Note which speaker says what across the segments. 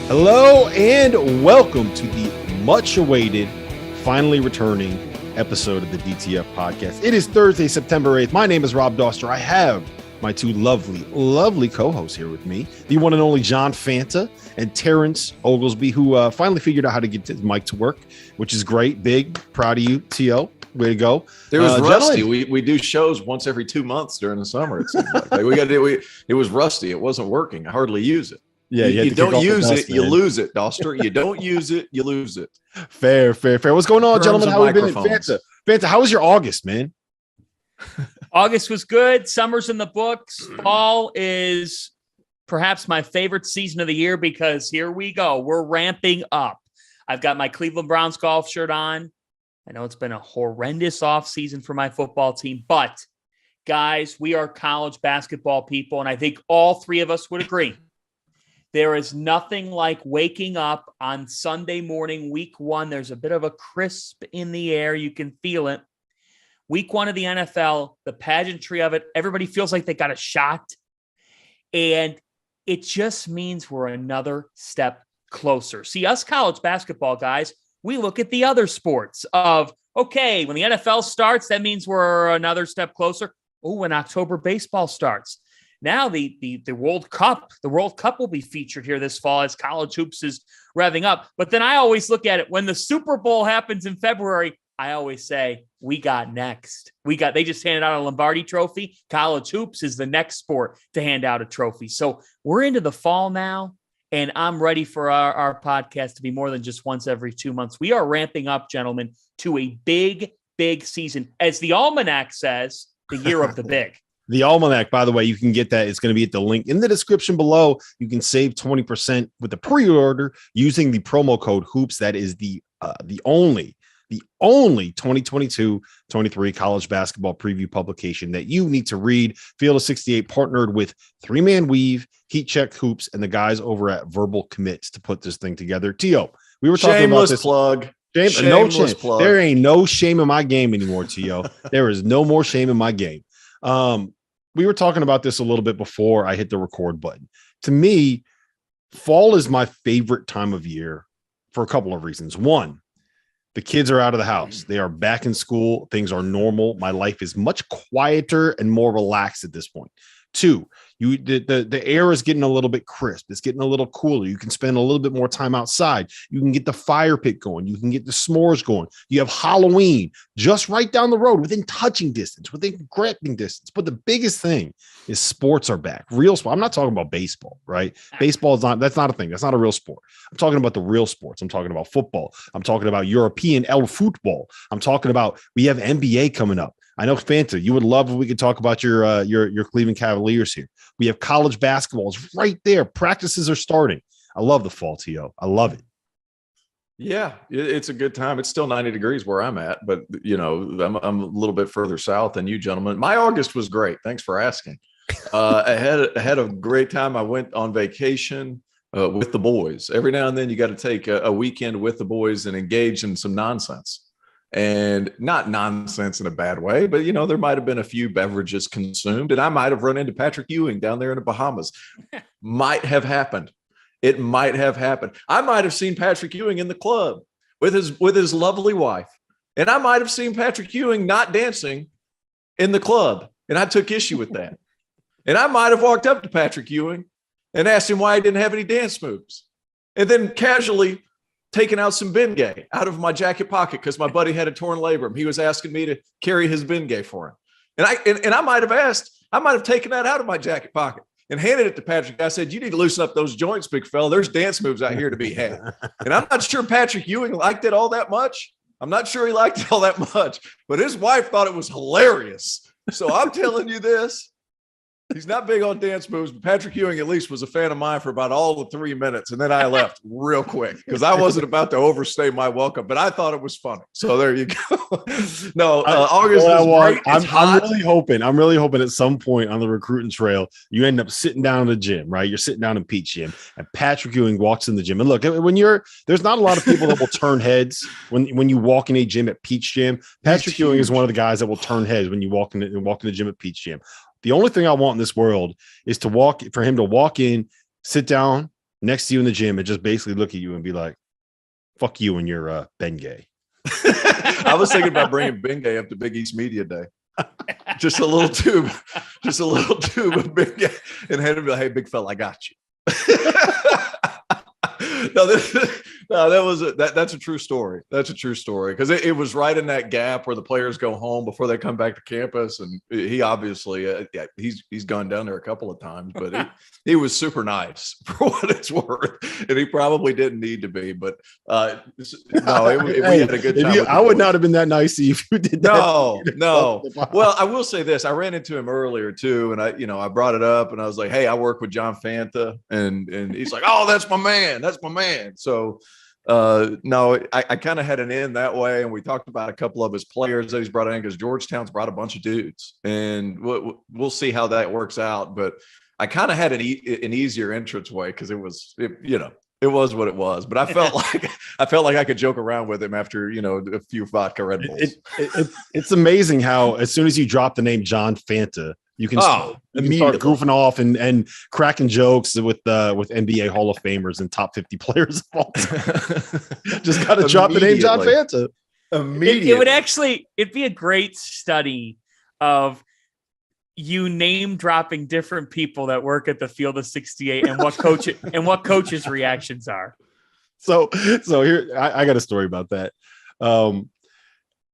Speaker 1: Hello and welcome to the much-awaited, finally returning episode of the DTF Podcast. It is Thursday, September 8th. My name is Rob Dauster. I have my two lovely co-hosts here with me, the one and only John Fanta and Terrence Oglesby, who finally figured out how to get his mic to work, which is great. Big, proud of you, T.O. Way to go.
Speaker 2: It was rusty. We do shows once every 2 months during the summer. It seems like it was rusty. It wasn't working. I hardly use it.
Speaker 1: Yeah,
Speaker 2: you don't use it, you lose it, Dauster. You don't use it, you lose it.
Speaker 1: Fair. What's going on, gentlemen? How have you been? Fanta, how was your August, man?
Speaker 3: August was good. Summer's in the books. Fall is perhaps my favorite season of the year because here we go. We're ramping up. I've got my Cleveland Browns golf shirt on. I know it's been a horrendous offseason for my football team, but guys, we are college basketball people, and I think all three of us would agree. There is nothing like waking up on Sunday morning, week one. There's a bit of a crisp in the air. You can feel it. Week one of the NFL, the pageantry of it, everybody feels like they got a shot. And it just means we're another step closer. See, us college basketball guys, we look at the other sports of, okay, when the NFL starts, that means we're another step closer. Oh, when October baseball starts. Now the World Cup will be featured here this fall as college hoops is revving up. But then I always look at it when the Super Bowl happens in February. I always say we got next. They just handed out a Lombardi trophy. College hoops is the next sport to hand out a trophy. So we're into the fall now, and I'm ready for our podcast to be more than just once every 2 months. We are ramping up, gentlemen, to a big season. As the Almanac says, the year of the big.
Speaker 1: The Almanac, by the way, you can get that. It's going to be at the link in the description below. You can save 20% with the pre-order using the promo code HOOPS. That is the only 2022-23 college basketball preview publication that you need to read. Field of 68 partnered with Three Man Weave, Heat Check Hoops, and the guys over at Verbal Commits to put this thing together. T.O., we were talking about this.
Speaker 2: Plug.
Speaker 1: Shameless plug. There ain't no shame in my game anymore, T.O. There is no more shame in my game. We were talking about this a little bit before I hit the record button. To me, fall is my favorite time of year for a couple of reasons. One, the kids are out of the house. They are back in school. Things are normal. My life is much quieter and more relaxed at this point. Two, the air is getting a little bit crisp. It's getting a little cooler. You can spend a little bit more time outside. You can get the fire pit going. You can get the s'mores going. You have Halloween just right down the road, within touching distance, within grabbing distance. But the biggest thing is sports are back. Real sport. I'm not talking about baseball, right? Baseball is not. That's not a thing. That's not a real sport. I'm talking about the real sports. I'm talking about football. I'm talking about European el football. I'm talking about we have NBA coming up. I know, Fanta, you would love if we could talk about your Cleveland Cavaliers here. We have college basketball. It's right there. Practices are starting. I love the fall, T.O. I love it.
Speaker 2: Yeah, it's a good time. It's still 90 degrees where I'm at, but, I'm a little bit further south than you gentlemen. My August was great. Thanks for asking. I had a great time. I went on vacation with the boys. Every now and then you got to take a weekend with the boys and engage in some nonsense. And not nonsense in a bad way, but, there might have been a few beverages consumed, and I might have run into Patrick Ewing down there in the Bahamas. Might have happened. It might have happened. I might have seen Patrick Ewing in the club with his lovely wife, and I might have seen Patrick Ewing not dancing in the club, and I took issue with that. And I might have walked up to Patrick Ewing and asked him why he didn't have any dance moves, and then casually taking out some Bengay out of my jacket pocket because my buddy had a torn labrum. He was asking me to carry his Bengay for him. And I might have taken that out of my jacket pocket and handed it to Patrick. I said, you need to loosen up those joints, big fella. There's dance moves out here to be had. And I'm not sure Patrick Ewing liked it all that much. But his wife thought it was hilarious. So I'm telling you this. He's not big on dance moves, but Patrick Ewing at least was a fan of mine for about all the 3 minutes. And then I left real quick because I wasn't about to overstay my welcome, but I thought it was funny. So there you go. No, August is great.
Speaker 1: I'm really hoping at some point on the recruiting trail, you end up sitting down in the gym, right? You're sitting down in Peach Gym and Patrick Ewing walks in the gym. And look, there's not a lot of people that will turn heads when you walk in a gym at Peach Gym. Patrick Ewing is one of the guys that will turn heads when you walk in the gym at Peach Gym. The only thing I want in this world is for him to walk in, sit down, next to you in the gym and just basically look at you and be like, fuck you and your Bengay.
Speaker 2: I was thinking about bringing Bengay up to Big East Media Day. Just a little tube of Bengay, and hand him be like, hey, big fella, I got you. That's a true story. That's a true story because it was right in that gap where the players go home before they come back to campus, and he obviously he's gone down there a couple of times, but he was super nice for what it's worth, and he probably didn't need to be, but we had a good time.
Speaker 1: I would not have been that nice to you if you did that.
Speaker 2: No. Well, I will say this: I ran into him earlier too, and I brought it up, and I was like, "Hey, I work with John Fanta," and he's like, "Oh, that's my man. That's my man." So. No, I kind of had an in that way, and we talked about a couple of his players that he's brought in because Georgetown's brought a bunch of dudes, and we'll see how that works out. But I kind of had an easier entrance way because it was what it was. But I felt like I could joke around with him after a few vodka Red Bulls.
Speaker 1: It's amazing how as soon as you drop the name John Fanta, you can start goofing off and cracking jokes with NBA Hall of Famers and top 50 players of all time. Just got to drop the name John Fanta.
Speaker 3: Immediately. It'd be a great study of you name dropping different people that work at the Field of 68 and what coaches' reactions are.
Speaker 1: So here I got a story about that.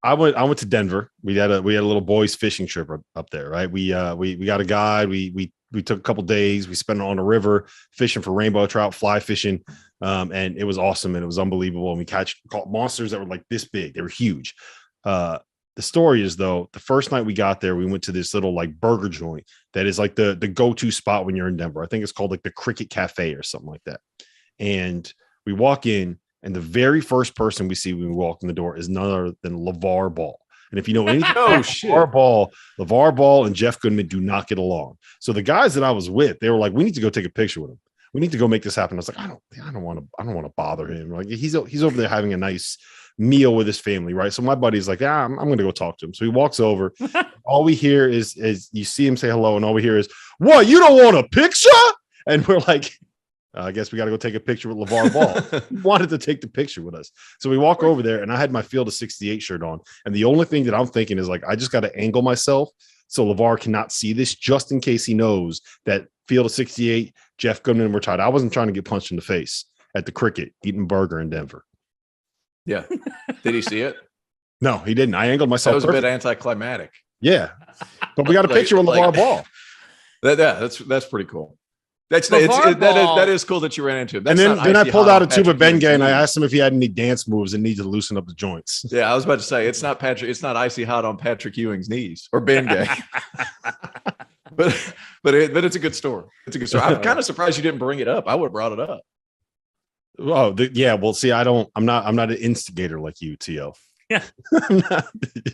Speaker 1: I went to Denver. We had a little boys fishing trip up there, right? We got a guide. We took a couple days. We spent it on a river fishing for rainbow trout, fly fishing, and it was awesome and it was unbelievable. And we caught monsters that were like this big. They were huge. The story is though, the first night we got there, we went to this little like burger joint that is like the go-to spot when you're in Denver. I think it's called like the Cricket Cafe or something like that. And we walk in. And the very first person we see when we walk in the door is none other than Lavar Ball. And if you know anything, Lavar Ball and Jeff Goodman do not get along. So the guys that I was with, they were like, "We need to go take a picture with him. We need to go make this happen." I was like, "I don't want to bother him. Like he's over there having a nice meal with his family, right?" So my buddy's like, "Yeah, I'm going to go talk to him." So he walks over. All we hear is you see him say hello, and all we hear is, "What? You don't want a picture?" And we're like, I guess we got to go take a picture with Lavar Ball. He wanted to take the picture with us. So we walk over there and I had my Field of 68 shirt on. And the only thing that I'm thinking is like, I just got to angle myself so Lavar cannot see this just in case he knows that Field of 68, Jeff Goodman retired. I wasn't trying to get punched in the face at the Cricket eating burger in Denver.
Speaker 2: Yeah. Did he see it?
Speaker 1: No, he didn't. I angled myself.
Speaker 2: That was a bit anticlimactic.
Speaker 1: Yeah. But we got a picture with Lavar Ball.
Speaker 2: That's pretty cool. That is cool that you ran into him.
Speaker 1: And then I pulled out a tube of Bengay and I asked him if he had any dance moves and need to loosen up the joints.
Speaker 2: Yeah, I was about to say it's not icy hot on Patrick Ewing's knees or Bengay. but it's a good story. It's a good story. I'm kind of surprised you didn't bring it up. I would have brought it up.
Speaker 1: Oh, yeah. Well, see, I'm not an instigator like you, T.O.
Speaker 3: Yeah.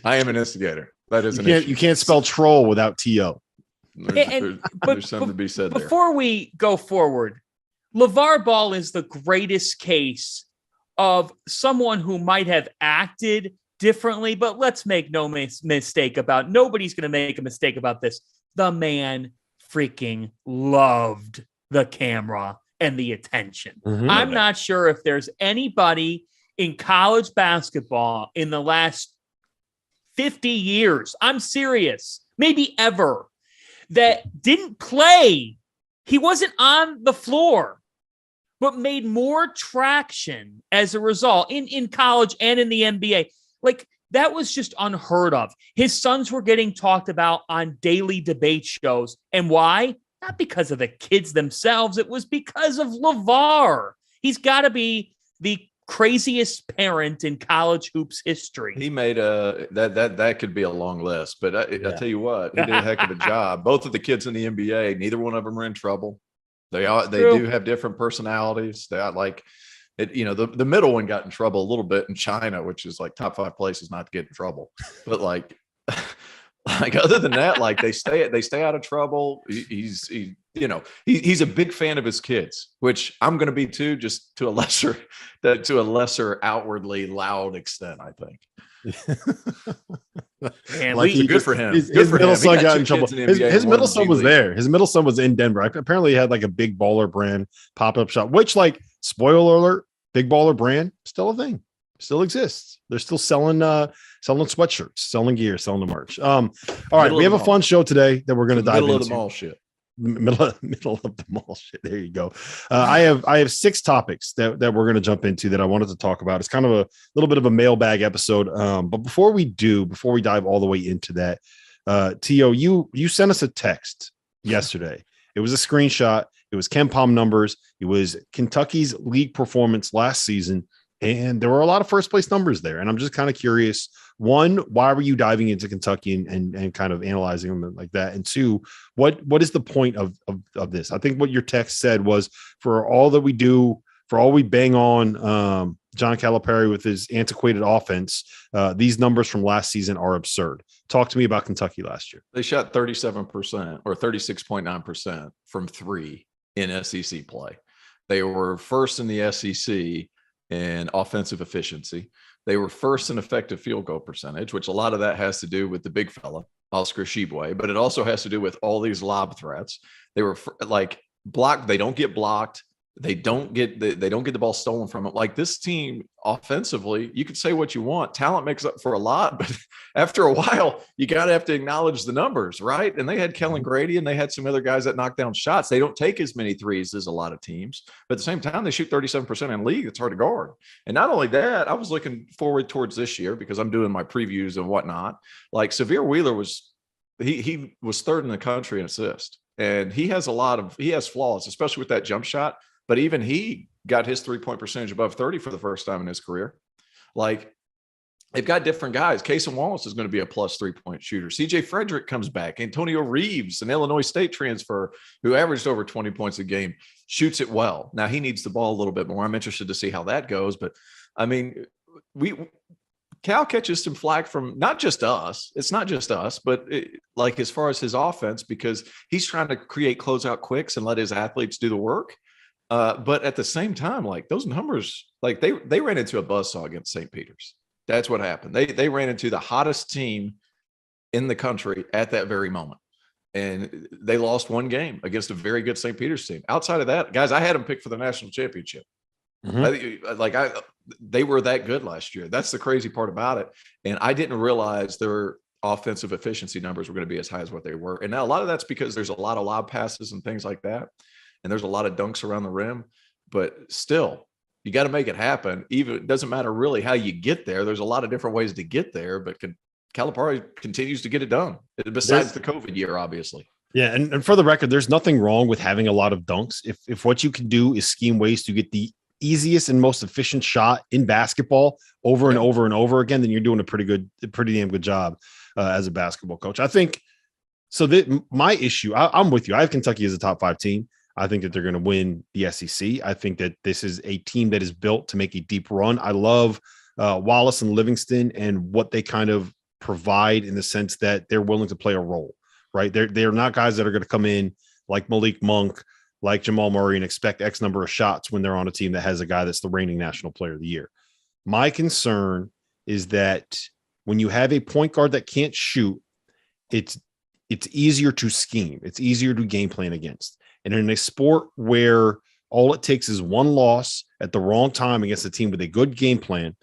Speaker 2: I am an instigator. That is
Speaker 1: you can't spell troll without T.O.
Speaker 2: There's something to be said there.
Speaker 3: Before we go forward, Lavar Ball is the greatest case of someone who might have acted differently, but let's make no mistake about nobody's going to make a mistake about this. The man freaking loved the camera and the attention. Mm-hmm. I'm not sure if there's anybody in college basketball in the last 50 years, I'm serious, maybe ever, that didn't play. He wasn't on the floor, but made more traction as a result in college and in the NBA. Like, that was just unheard of. His sons were getting talked about on daily debate shows. And why? Not because of the kids themselves. It was because of Lavar. He's got to be the craziest parent in college hoops history.
Speaker 2: He made that could be a long list, but I tell you what, he did a heck of a job. Both of the kids in the NBA, neither one of them are in trouble. They do have different personalities. They like it. The middle one got in trouble a little bit in China, which is like top 5 places not to get in trouble. But like other than that, like they stay out of trouble. He's a big fan of his kids, which I'm going to be too, just to a lesser outwardly loud extent, I think.
Speaker 3: Man,
Speaker 1: Like
Speaker 2: good for him.
Speaker 1: His
Speaker 2: Good for
Speaker 1: middle
Speaker 2: him. He
Speaker 1: son
Speaker 2: got
Speaker 1: got
Speaker 2: two
Speaker 1: in trouble.
Speaker 2: kids in the NBA
Speaker 1: His
Speaker 2: and
Speaker 1: middle
Speaker 2: one in
Speaker 1: son
Speaker 2: G
Speaker 1: was
Speaker 2: League.
Speaker 1: there. His middle son was in Denver. Apparently, he had like a big baller brand pop-up shop, which, like, spoiler alert, big baller brand still a thing, still exists. They're still selling sweatshirts, selling gear, selling the merch. All right, we have a fun show today that we're going to dive into.
Speaker 2: Middle of the mall shit.
Speaker 1: Middle of the mall shit. There you go. I have 6 topics that we're going to jump into that I wanted to talk about. It's kind of a little bit of a mailbag episode. But before we dive all the way into that, T.O., you sent us a text yesterday. It was a screenshot. It was KenPom numbers. It was Kentucky's league performance last season. And there were a lot of first place numbers there. And I'm just kind of curious, one, why were you diving into Kentucky and kind of analyzing them like that? And two, what is the point of this? I think what your text said was, for all that we do, for all we bang on John Calipari with his antiquated offense, these numbers from last season are absurd. Talk to me about Kentucky last year.
Speaker 2: They shot 37% or 36.9% from 3 in SEC play. They were first in the SEC in offensive efficiency. They were first in effective field goal percentage, which a lot of that has to do with the big fella, Oscar Tshiebwe, but it also has to do with all these lob threats. They were like blocked. They don't get blocked. They don't get the ball stolen from them. Like, this team offensively, you could say what you want. Talent makes up for a lot, but after a while, you got to have to acknowledge the numbers, right? And they had Kellen Grady and they had some other guys that knock down shots. They don't take as many threes as a lot of teams, but at the same time, they shoot 37% in league. It's hard to guard. And not only that, I was looking forward towards this year because I'm doing my previews and whatnot. Like, Xavier Wheeler was he was 3rd in the country in assist, and he has flaws, especially with that jump shot. But even he got his 3-point percentage above 30 for the first time in his career. Like, they've got different guys. Cason Wallace is going to be a plus 3-point shooter. CJ Frederick comes back. Antonio Reeves, an Illinois State transfer who averaged over 20 points a game, shoots it well. Now, he needs the ball a little bit more. I'm interested to see how that goes. But, I mean, Cal catches some flack from not just us. It's not just us, but like, as far as his offense, because he's trying to create closeout quicks and let his athletes do the work. But at the same time, like, those numbers, like, they ran into a buzzsaw against St. Peter's. That's what happened. They ran into the hottest team in the country at that very moment. And they lost one game against a very good St. Peter's team. Outside of that, guys, I had them picked for the national championship. Mm-hmm. They were that good last year. That's the crazy part about it. And I didn't realize their offensive efficiency numbers were going to be as high as what they were. And now a lot of that's because there's a lot of lob passes and things like that. And there's a lot of dunks around the rim, but still, you got to make it happen. Even it doesn't matter really how you get there. There's a lot of different ways to get there, but Calipari continues to get it done. Besides the COVID year, obviously.
Speaker 1: Yeah, and for the record, there's nothing wrong with having a lot of dunks. If what you can do is scheme ways to get the easiest and most efficient shot in basketball over and over and over again, then you're doing a pretty damn good job as a basketball coach. I think so. My issue, I'm with you. I have Kentucky as a top 5 team. I think that they're going to win the SEC. I think that this is a team that is built to make a deep run. I love Wallace and Livingston and what they kind of provide in the sense that they're willing to play a role, right? They're not guys that are going to come in like Malik Monk, like Jamal Murray, and expect X number of shots when they're on a team that has a guy that's the reigning national player of the year. My concern is that when you have a point guard that can't shoot, it's easier to scheme. It's easier to game plan against. And in a sport where all it takes is one loss at the wrong time against a team with a good game plan,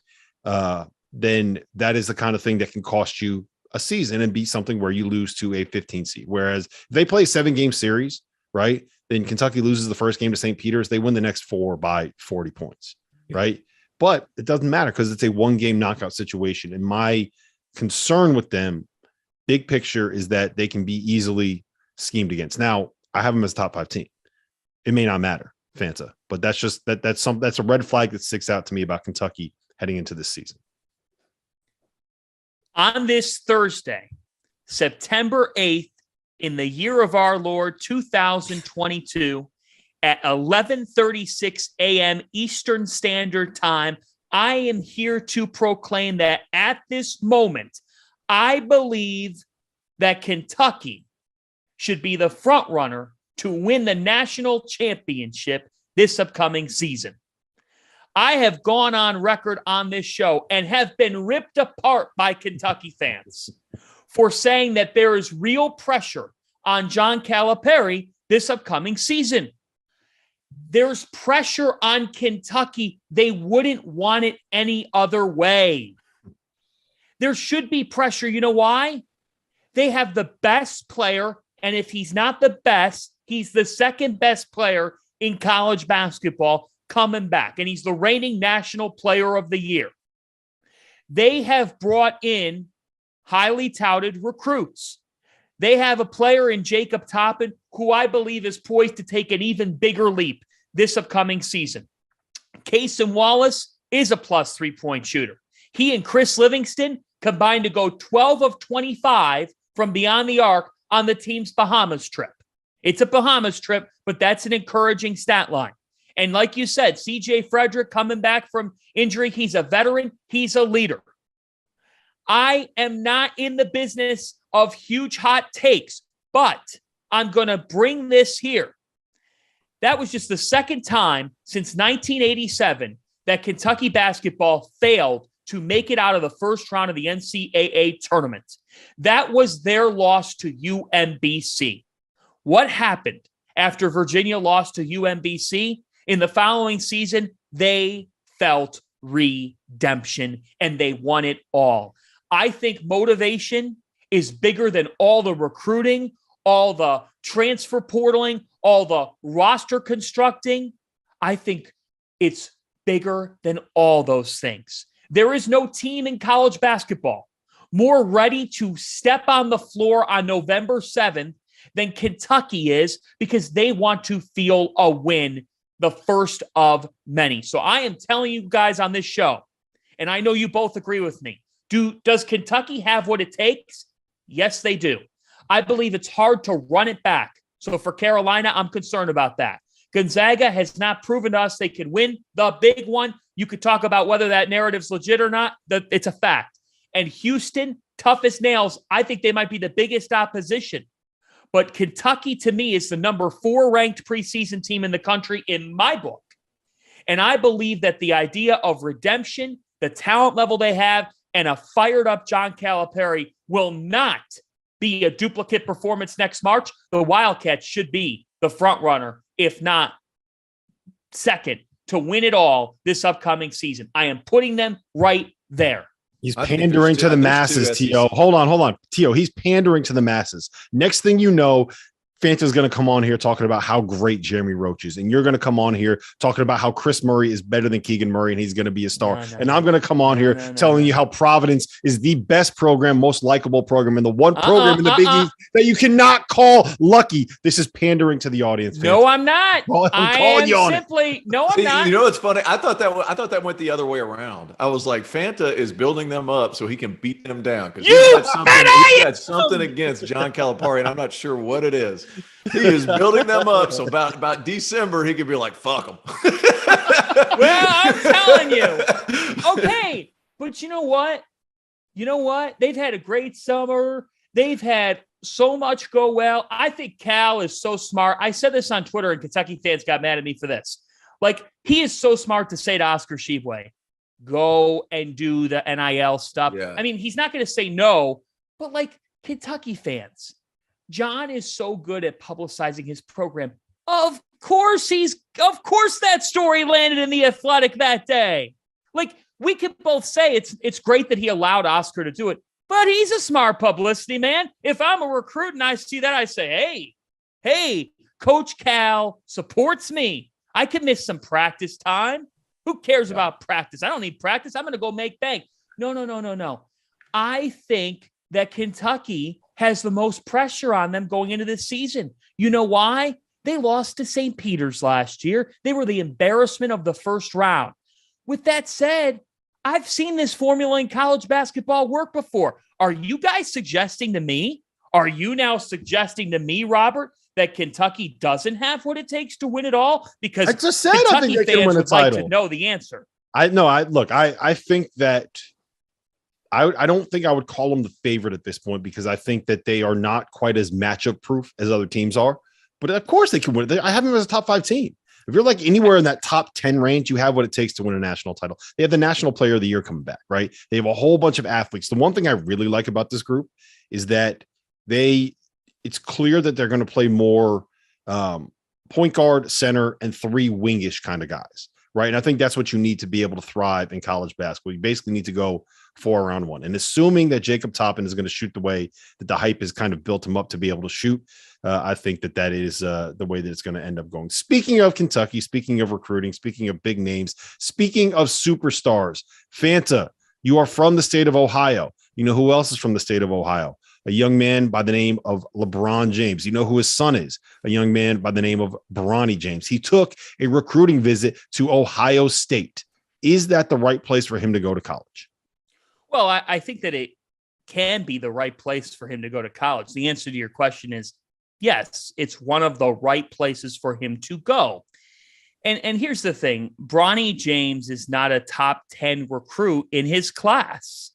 Speaker 1: then that is the kind of thing that can cost you a season and be something where you lose to a 15 seed. Whereas if they play a 7-game series, right, then Kentucky loses the first game to St. Peter's, they win the next 4 by 40 points, right? But it doesn't matter because it's a 1-game knockout situation. And my concern with them, big picture, is that they can be easily schemed against. Now, I have them as top 5 team. It may not matter, Fanta, but that's just that's a red flag that sticks out to me about Kentucky heading into this season.
Speaker 3: On this Thursday, September 8th, in the year of our Lord 2022, at 11:36 a.m. Eastern Standard Time, I am here to proclaim that at this moment, I believe that Kentucky should be the front runner to win the national championship this upcoming season. I have gone on record on this show and have been ripped apart by Kentucky fans for saying that there is real pressure on John Calipari this upcoming season. There's pressure on Kentucky. They wouldn't want it any other way. There should be pressure. You know why? They have the best player, and if he's not the best, he's the second best player in college basketball coming back, and he's the reigning national player of the year. They have brought in highly touted recruits. They have a player in Jacob Toppin who I believe is poised to take an even bigger leap this upcoming season. Cason Wallace is a plus 3-point shooter. He and Chris Livingston combined to go 12 of 25 from beyond the arc on the team's Bahamas trip. It's a Bahamas trip, but that's an encouraging stat line. And like you said, CJ Frederick coming back from injury, he's a veteran, he's a leader. I am not in the business of huge hot takes, but I'm going to bring this here. That was just the second time since 1987 that Kentucky basketball failed to make it out of the first round of the NCAA tournament. That was their loss to UMBC. What happened after Virginia lost to UMBC? In the following season, they felt redemption and they won it all. I think motivation is bigger than all the recruiting, all the transfer portaling, all the roster constructing. I think it's bigger than all those things. There is no team in college basketball more ready to step on the floor on November 7th than Kentucky is, because they want to feel a win, the first of many. So I am telling you guys on this show, and I know you both agree with me, does Kentucky have what it takes? Yes, they do. I believe it's hard to run it back. So for Carolina, I'm concerned about that. Gonzaga has not proven to us they can win the big one. You could talk about whether that narrative's legit or not. It's a fact. And Houston, tough as nails, I think they might be the biggest opposition. But Kentucky, to me, is the number 4 ranked preseason team in the country in my book. And I believe that the idea of redemption, the talent level they have, and a fired-up John Calipari will not be a duplicate performance next March. The Wildcats should be the front runner, if not second, to win it all this upcoming season. I am putting them right there.
Speaker 1: He's pandering to the masses, T.O. Hold on. T.O., he's pandering to the masses. Next thing you know, Fanta's going to come on here talking about how great Jeremy Roach is. And you're going to come on here talking about how Chris Murray is better than Keegan Murray and he's going to be a star. I'm going to come on here telling you how Providence is the best program, most likable program, and the one program in the Big East that you cannot call lucky. This is pandering to the audience.
Speaker 3: No, I'm not.
Speaker 1: I'm calling you on it.
Speaker 3: No, I'm not.
Speaker 2: You know what's funny? I thought that went the other way around. I was like, Fanta is building them up so he can beat them down, because he's got something against John Calipari, and I'm not sure what it is. He is building them up, so about December he could be like, fuck them.
Speaker 3: Well, I'm telling you. Okay, but you know what? They've had a great summer. They've had so much go well. I think Cal is so smart. I said this on Twitter, and Kentucky fans got mad at me for this. Like, he is so smart to say to Oscar Tshiebwe, go and do the NIL stuff. Yeah. I mean, he's not going to say no, but like, Kentucky fans, John is so good at publicizing his program. Of course that story landed in The Athletic that day. Like, we could both say it's great that he allowed Oscar to do it, but he's a smart publicity man. If I'm a recruit and I see that, I say, hey, Coach Cal supports me. I can miss some practice time. Who cares about practice? I don't need practice. I'm going to go make bank. No. I think that Kentucky has the most pressure on them going into this season. You know why? They lost to St. Peter's last year. They were the embarrassment of the first round. With that said, I've seen this formula in college basketball work before. Are you guys suggesting to me? Are you now suggesting to me, Robert, that Kentucky doesn't have what it takes to win it all? Because
Speaker 1: I just said Kentucky I think they can win a title.
Speaker 3: Like to know the answer.
Speaker 1: I think that I don't think I would call them the favorite at this point, because I think that they are not quite as matchup proof as other teams are. But of course they can win. I have them as a top 5 team. If you're like anywhere in that top 10 range, you have what it takes to win a national title. They have the National Player of the Year coming back, right? They have a whole bunch of athletes. The one thing I really like about this group is that it's clear that they're going to play more point guard, center, and 3 wingish kind of guys, right? And I think that's what you need to be able to thrive in college basketball. You basically need to go 4 around 1. And assuming that Jacob Toppin is going to shoot the way that the hype has kind of built him up to be able to shoot, I think that is the way that it's going to end up going. Speaking of Kentucky, speaking of recruiting, speaking of big names, speaking of superstars, Fanta, you are from the state of Ohio. You know who else is from the state of Ohio? A young man by the name of LeBron James. You know who his son is? A young man by the name of Bronny James. He took a recruiting visit to Ohio State. Is that the right place for him to go to college?
Speaker 3: Well, I think that it can be the right place for him to go to college. The answer to your question is yes, it's one of the right places for him to go. And here's the thing. Bronny James is not a top 10 recruit in his class.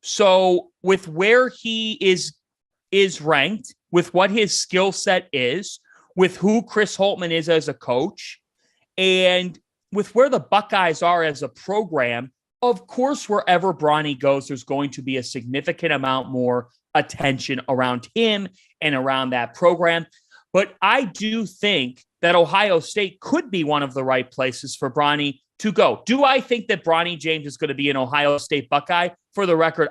Speaker 3: So with where he is ranked, with what his skill set is, with who Chris Holtmann is as a coach, and with where the Buckeyes are as a program, of course, wherever Bronny goes, there's going to be a significant amount more attention around him and around that program. But I do think that Ohio State could be one of the right places for Bronny to go. Do I think that Bronny James is going to be an Ohio State Buckeye? For the record,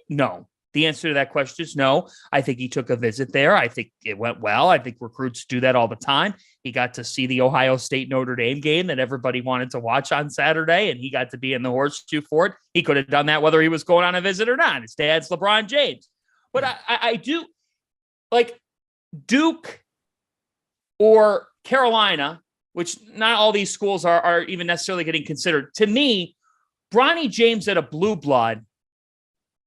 Speaker 3: no. The answer to that question is no. I think he took a visit there. I think it went well. I think recruits do that all the time. He got to see the Ohio State Notre Dame game that everybody wanted to watch on Saturday, and he got to be in the horseshoe for it. He could have done that whether he was going on a visit or not. His dad's LeBron James. But I do like Duke or Carolina, which not all these schools are even necessarily getting considered. To me, Bronny James at a blue blood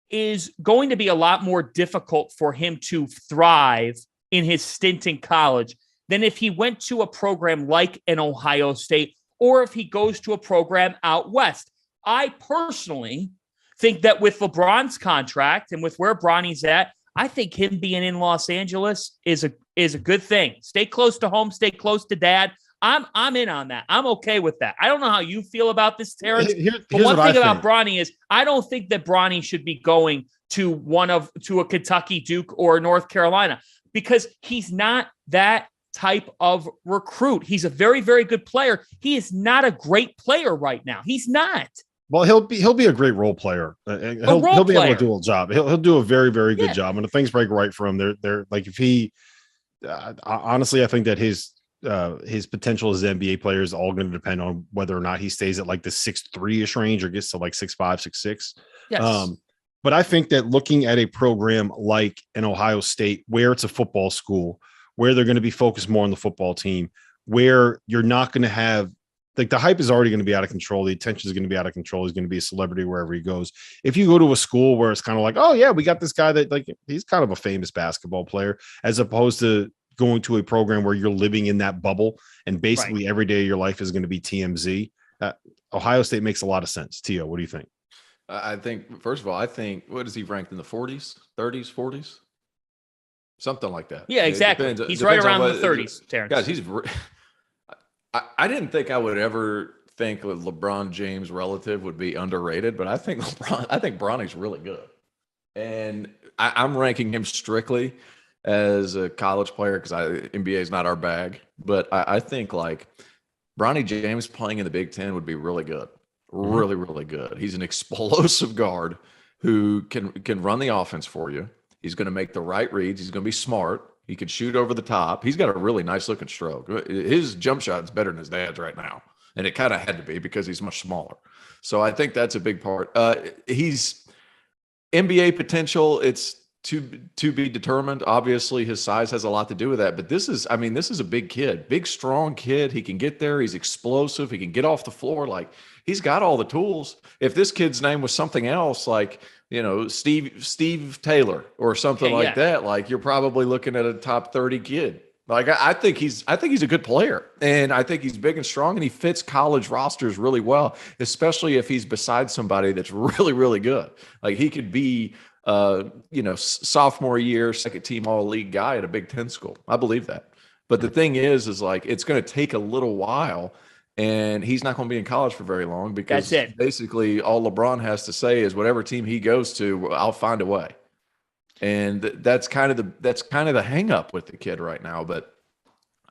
Speaker 3: is going to be a lot more difficult for him to thrive in his stint in college than if he went to a program like an Ohio State or if he goes to a program out west. I personally think that with LeBron's contract and with where Bronny's at, I think him being in Los Angeles is a good thing. Stay close to home, stay close to dad. I'm in on that. I'm okay with that. I don't know how you feel about this, Terrence. But one thing about Bronny is I don't think that Bronny should be going to a Kentucky, Duke, or North Carolina because he's not that type of recruit. He's a very, very good player. He is not a great player right now. He's not.
Speaker 1: Well, he'll be a great role player. He'll be able to do a job. He'll do a very, very good job. And if things break right for him, they're like if he honestly, I think that his potential as an NBA player is all going to depend on whether or not he stays at like the 6'3" range or gets to like 6'5", 6'6".
Speaker 3: Yes.
Speaker 1: But I think that looking at a program like an Ohio State, where it's a football school, where they're going to be focused more on the football team, where you're not going to have like the hype is already going to be out of control. The attention is going to be out of control. He's going to be a celebrity wherever he goes. If you go to a school where it's kind of like, oh yeah, we got this guy that like, he's kind of a famous basketball player, as opposed to going to a program where you're living in that bubble and basically every day of your life is going to be TMZ. Ohio State makes a lot of sense. Tio, what do you think?
Speaker 2: I think, first of all, what is he ranked in the 40s, 30s, 40s? Something like that.
Speaker 3: Yeah, exactly. He's right around the 30s, Terrence.
Speaker 2: Guys, I didn't think I would ever think that LeBron James' relative would be underrated, but I think Bronny's really good. And I'm ranking him strictly as a college player because NBA is not our bag. But I think like Bronny James playing in the Big Ten would be really good. Really, really good. He's an explosive guard who can run the offense for you. He's going to make the right reads. He's going to be smart. He can shoot over the top. He's got a really nice looking stroke. His jump shot is better than his dad's right now. And it kind of had to be because he's much smaller. So I think that's a big part. He's NBA potential. It's to be determined. Obviously, his size has a lot to do with that. But this is a big kid, big, strong kid. He can get there. He's explosive. He can get off the floor. Like, he's got all the tools. If this kid's name was something else, like, you know, Steve Taylor or something like that, like you're probably looking at a top 30 kid. Like I think he's a good player, and I think he's big and strong, and he fits college rosters really well, especially if he's beside somebody that's really, really good. Like he could be, sophomore year, second team all league guy at a Big Ten school. I believe that. But the thing is like it's going to take a little while, and he's not going to be in college for very long because
Speaker 3: That's it.
Speaker 2: Basically all LeBron has to say is whatever team he goes to, I'll find a way. And that's kind of the hang up with the kid right now. But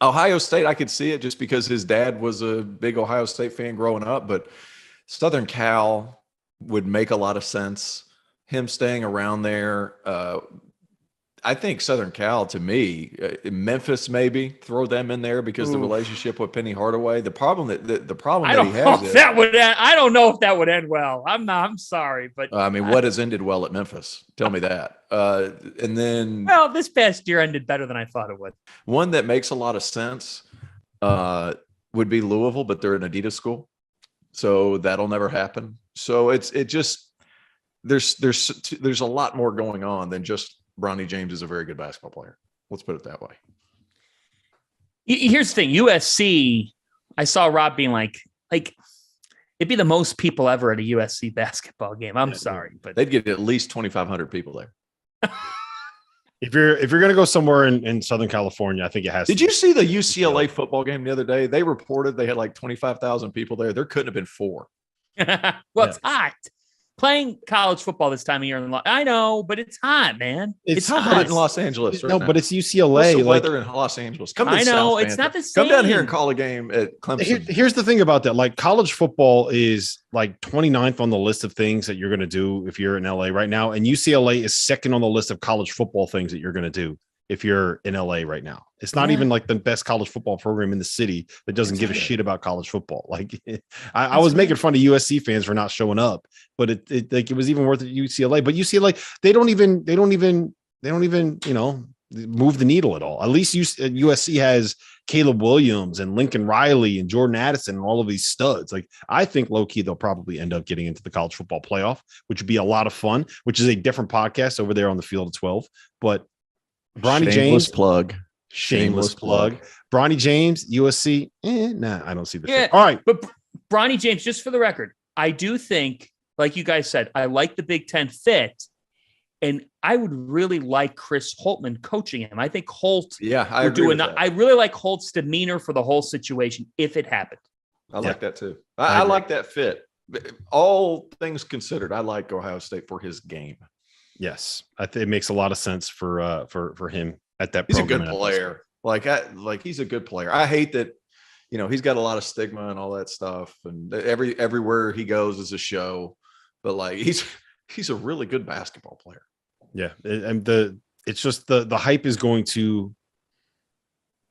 Speaker 2: Ohio State, I could see it just because his dad was a big Ohio State fan growing up, but Southern Cal would make a lot of sense. Him staying around there. I think Southern Cal, to me, Memphis maybe throw them in there because the relationship with Penny Hardaway. The problem that he has is
Speaker 3: I don't know if that would end well. I'm sorry, but
Speaker 2: what has ended well at Memphis? Tell me that. And then,
Speaker 3: this past year ended better than I thought it would.
Speaker 2: One that makes a lot of sense would be Louisville, but they're an Adidas school, so that'll never happen. So there's a lot more going on than just Bronny James is a very good basketball player. Let's put it that way.
Speaker 3: Here's the thing. USC, I saw Rob being like it'd be the most people ever at a USC basketball game. I'm sorry, but
Speaker 2: they'd get at least 2,500 people there.
Speaker 1: If you're going to go somewhere in Southern California, I think it has.
Speaker 2: Did you see the UCLA football game the other day? They reported they had like 25,000 people there. There couldn't have been 4.
Speaker 3: It's hot. Playing college football this time of year, I know, but it's hot, man.
Speaker 2: It's hot in Los Angeles.
Speaker 1: Right now. But it's UCLA.
Speaker 2: What's the weather in Los Angeles? Come to the South,
Speaker 3: it's not the same.
Speaker 2: Come down here and call a game at Clemson.
Speaker 1: Here's the thing about that. Like college football is like 29th on the list of things that you're going to do if you're in LA right now, and UCLA is second on the list of college football things that you're going to do if you're in LA right now. It's not even like the best college football program in the city that doesn't give a shit about college football. Like I was making fun of USC fans for not showing up, but it was even worth it at UCLA. But UCLA, they don't even move the needle at all. At least USC has Caleb Williams and Lincoln Riley and Jordan Addison and all of these studs. Like I think low key they'll probably end up getting into the college football playoff, which would be a lot of fun. Which is a different podcast over there on the Field of 12, but. Bronny James shameless plug. Bronny James, USC. I don't see the fit. All right.
Speaker 3: But Bronny James, just for the record, I do think, like you guys said, I like the Big Ten fit. And I would really like Chris Holtman coaching him. I think Holt.
Speaker 2: Yeah, I agree with that.
Speaker 3: I really like Holt's demeanor for the whole situation if it happened.
Speaker 2: I like that too. I like that fit. All things considered, I like Ohio State for his game.
Speaker 1: Yes, I think it makes a lot of sense for him at that.
Speaker 2: He's a good player. Like he's a good player. I hate that, he's got a lot of stigma and all that stuff, and everywhere he goes is a show. But like he's a really good basketball player.
Speaker 1: Yeah, and it's just the hype is going to.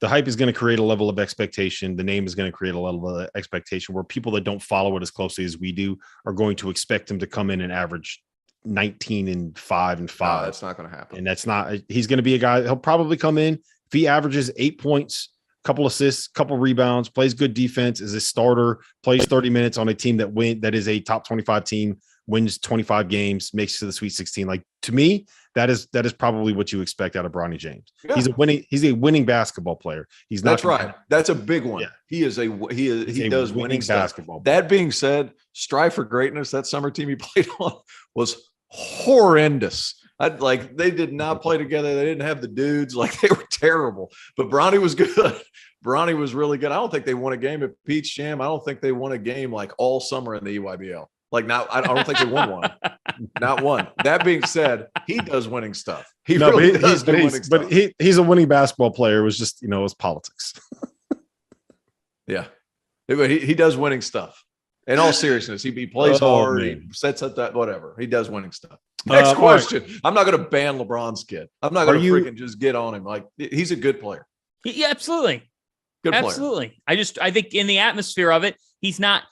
Speaker 1: The hype is going to create a level of expectation. The name is going to create a level of expectation where people that don't follow it as closely as we do are going to expect him to come in and average 19 and 5 and 5.
Speaker 2: No, that's not going to happen.
Speaker 1: And that's not, he's going to be a guy. He'll probably come in if he averages 8 points, couple assists, couple rebounds, plays good defense, is a starter, plays 30 minutes on a team that is a top 25 team, wins 25 games, makes it to the Sweet 16. Like to me, that is probably what you expect out of Bronny James. Yeah. He's a winning basketball player. He's not.
Speaker 2: That's right. That's a big one. Yeah. He does winning basketball. That being said, strive for greatness. That summer team he played on was horrendous. They did not play together. They didn't have the dudes. Like they were terrible. But Bronny was good. Bronny was really good. I don't think they won a game at Peach Jam. I don't think they won a game like all summer in the EYBL. I don't think they won one. Not one. That being said, he does winning stuff. He's a winning basketball player. It was just, it was politics. Yeah. But he does winning stuff. In all seriousness, he plays hard. Man. He sets up that whatever. He does winning stuff. Next question. Right. I'm not going to ban LeBron's kid. I'm not going to freaking just get on him. Like he's a good player.
Speaker 3: Yeah, absolutely.
Speaker 2: Good player.
Speaker 3: Absolutely. I think in the atmosphere of it, he's not.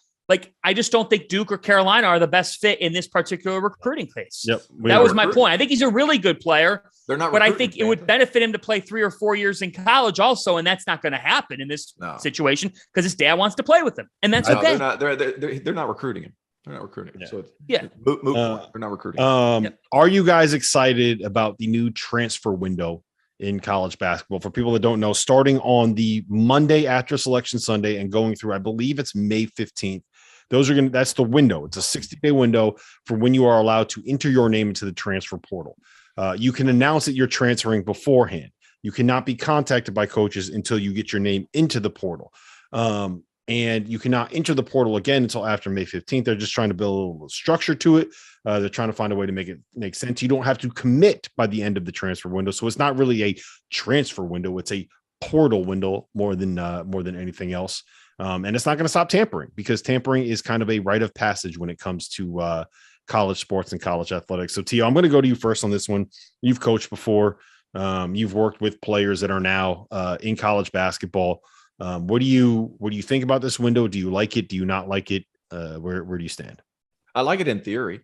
Speaker 3: I just don't think Duke or Carolina are the best fit in this particular recruiting case.
Speaker 1: Yep.
Speaker 3: That was my point. I think he's a really good player.
Speaker 2: They're not,
Speaker 3: but I think it would benefit him to play 3 or 4 years in college also, and that's not going to happen in this situation because his dad wants to play with him, and that's okay.
Speaker 2: They're not recruiting him. They're not recruiting him. So they're not recruiting him.
Speaker 1: Are you guys excited about the new transfer window in college basketball? For people that don't know, starting on the Monday after Selection Sunday and going through, I believe it's May 15th. That's the window. It's a 60-day window for when you are allowed to enter your name into the transfer portal. You can announce that you're transferring beforehand. You cannot be contacted by coaches until you get your name into the portal. And you cannot enter the portal again until after May 15th. They're just trying to build a little structure to it. They're trying to find a way to make it make sense. You don't have to commit by the end of the transfer window. So it's not really a transfer window. It's a portal window more than anything else. And it's not going to stop tampering, because tampering is kind of a rite of passage when it comes to college sports and college athletics. So Tio, I'm going to go to you first on this one. You've coached before. You've worked with players that are now in college basketball. What do you think about this window? Do you like it? Do you not like it? Where do you stand?
Speaker 2: I like it in theory.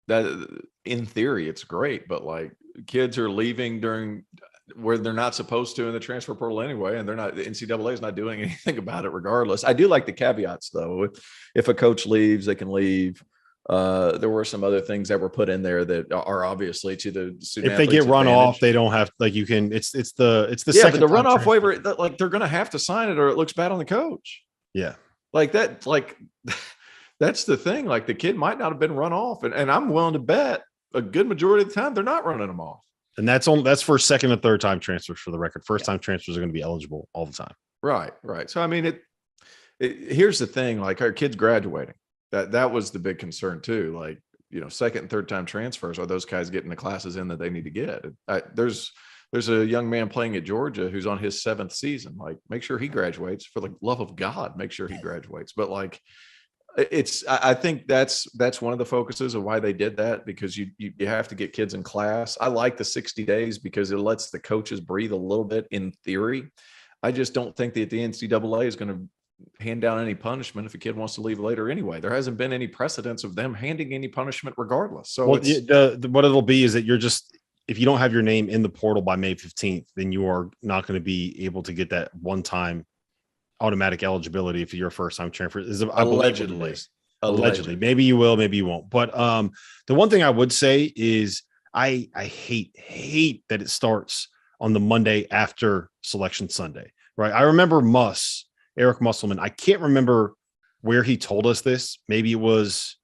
Speaker 2: That in theory, it's great, but like kids are leaving during where they're not supposed to in the transfer portal anyway, and the NCAA is not doing anything about it regardless. I do like the caveats though. If a coach leaves, they can leave. There were some other things that were put in there that are obviously to the student.
Speaker 1: If they get run off, they don't have, like, you can, it's the
Speaker 2: yeah, but the runoff waiver, like they're going to have to sign it or it looks bad on the coach.
Speaker 1: Yeah.
Speaker 2: Like that, like that's the thing. Like the kid might not have been run off, and I'm willing to bet a good majority of the time they're not running them off.
Speaker 1: And that's for second and third time transfers, for the record. First time transfers are going to be eligible all the time.
Speaker 2: Right. So I mean, here's the thing: like our kids graduating, that was the big concern too. Like, you know, second and third time transfers, are those guys getting the classes in that they need to get? There's a young man playing at Georgia who's on his 7th season. Like, make sure he graduates. For the love of God, make sure he graduates. But like, I think that's one of the focuses of why they did that, because you have to get kids in class. I like the 60 days because it lets the coaches breathe a little bit in theory. I just don't think that the NCAA is going to hand down any punishment if a kid wants to leave later anyway. There hasn't been any precedence of them handing any punishment regardless. So
Speaker 1: what it'll be is that you're just, if you don't have your name in the portal by May 15th, then you are not going to be able to get that one-time automatic eligibility if you're a first-time transfer. Allegedly. Maybe you will, maybe you won't. But the one thing I would say is I hate that it starts on the Monday after Selection Sunday, right? I remember Eric Musselman. I can't remember where he told us this. Maybe it was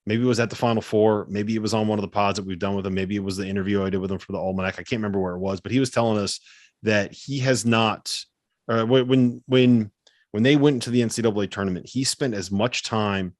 Speaker 1: at the Final Four. Maybe it was on one of the pods that we've done with him. Maybe it was the interview I did with him for the Almanac. I can't remember where it was, but he was telling us that he has not, when they went into the NCAA tournament, he spent as much time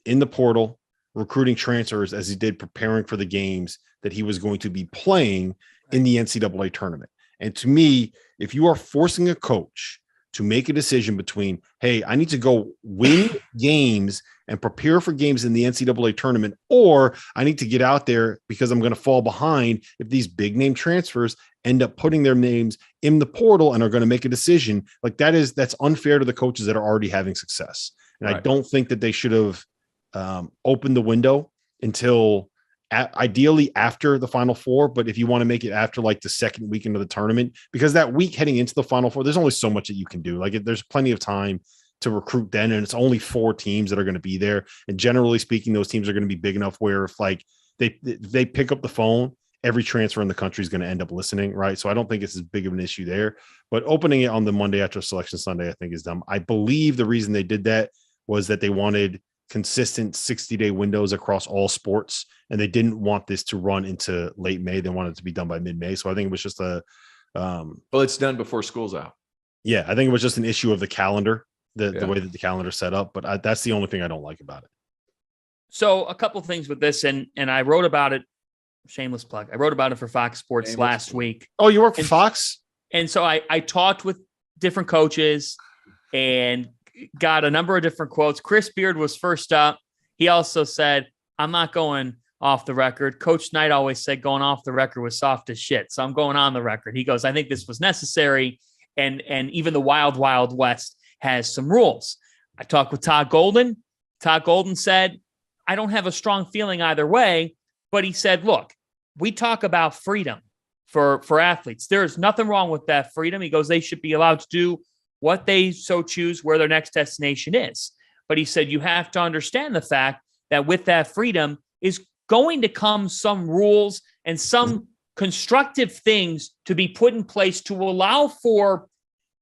Speaker 1: in the portal recruiting transfers as he did preparing for the games that he was going to be playing in the NCAA tournament. And to me, if you are forcing a coach to make a decision between, hey, I need to go win games and prepare for games in the NCAA tournament, or I need to get out there because I'm going to fall behind if these big name transfers end up putting their names in the portal and are going to make a decision, like that's unfair to the coaches that are already having success. And right. I don't think that they should have opened the window until ideally after the Final Four. But if you want to make it after like the second weekend of the tournament, because that week heading into the Final Four, there's only so much that you can do. Like there's plenty of time to recruit then, and it's only 4 teams that are going to be there. And generally speaking, those teams are going to be big enough where if like they pick up the phone, every transfer in the country is going to end up listening, right? So I don't think it's as big of an issue there. But opening it on the Monday after Selection Sunday, I think is dumb. I believe the reason they did that was that they wanted consistent 60-day windows across all sports, and they didn't want this to run into late May. They wanted it to be done by mid-May. So I think it was just
Speaker 2: well, it's done before school's out.
Speaker 1: Yeah, I think it was just an issue of the calendar, the way that the calendar set up. But that's the only thing I don't like about it.
Speaker 3: So a couple things with this, and I wrote about it. Shameless plug. I wrote about it for Fox Sports last week.
Speaker 1: Oh, you work for Fox?
Speaker 3: And so I talked with different coaches and got a number of different quotes. Chris Beard was first up. He also said, I'm not going off the record. Coach Knight always said going off the record was soft as shit. So I'm going on the record. He goes, I think this was necessary. And even the Wild Wild West has some rules. I talked with Todd Golden. Todd Golden said, I don't have a strong feeling either way. But he said, look, we talk about freedom for athletes. There's nothing wrong with that freedom. He goes, they should be allowed to do what they so choose, where their next destination is. But he said, you have to understand the fact that with that freedom is going to come some rules and some constructive things to be put in place to allow for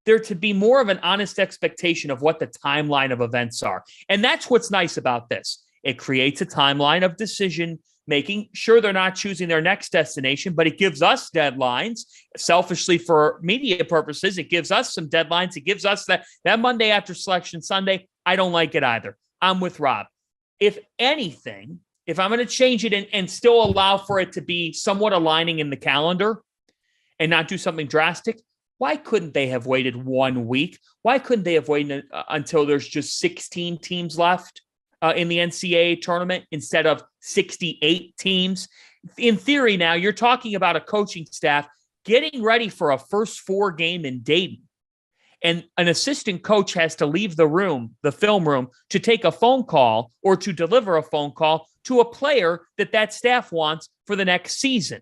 Speaker 3: there to be more of an honest expectation of what the timeline of events are. And that's what's nice about this. It creates a timeline of decision making sure they're not choosing their next destination, but it gives us deadlines. Selfishly, for media purposes, it gives us some deadlines. It gives us that Monday after Selection Sunday. I don't like it either. I'm with Rob. If anything, if I'm going to change it and still allow for it to be somewhat aligning in the calendar and not do something drastic, why couldn't they have waited 1 week? Why couldn't they have waited until there's just 16 teams left in the NCAA tournament instead of 68 teams? In theory, now you're talking about a coaching staff getting ready for a first 4 game in Dayton. And an assistant coach has to leave the room, the film room, to take a phone call or to deliver a phone call to a player that staff wants for the next season.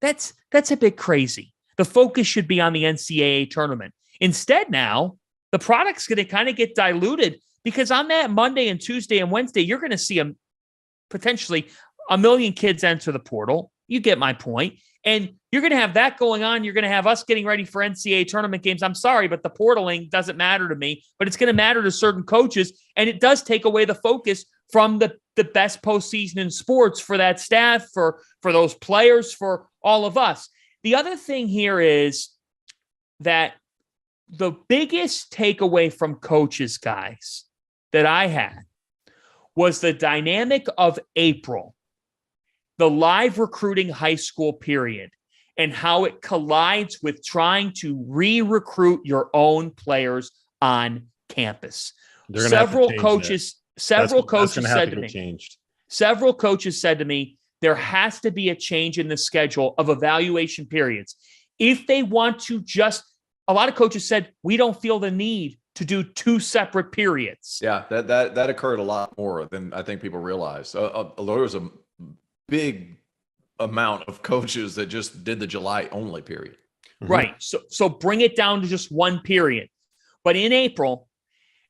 Speaker 3: That's a bit crazy. The focus should be on the NCAA tournament. Instead, now the product's going to kind of get diluted because on that Monday and Tuesday and Wednesday, you're going to see potentially 1 million kids enter the portal. You get my point. And you're going to have that going on. You're going to have us getting ready for NCAA tournament games. I'm sorry, but the portaling doesn't matter to me, but it's going to matter to certain coaches. And it does take away the focus from the best postseason in sports for that staff, for those players, for all of us. The other thing here is that the biggest takeaway from coaches, guys, that I had was the dynamic of April, the live recruiting high school period, and how it collides with trying to re-recruit your own players on campus. Several coaches said to me, there has to be a change in the schedule of evaluation periods. If they want to a lot of coaches said, we don't feel the need to do 2 separate periods.
Speaker 2: Yeah, that occurred a lot more than I think people realize. There was a big amount of coaches that just did the July only period.
Speaker 3: Right. So bring it down to just 1 period. But in April,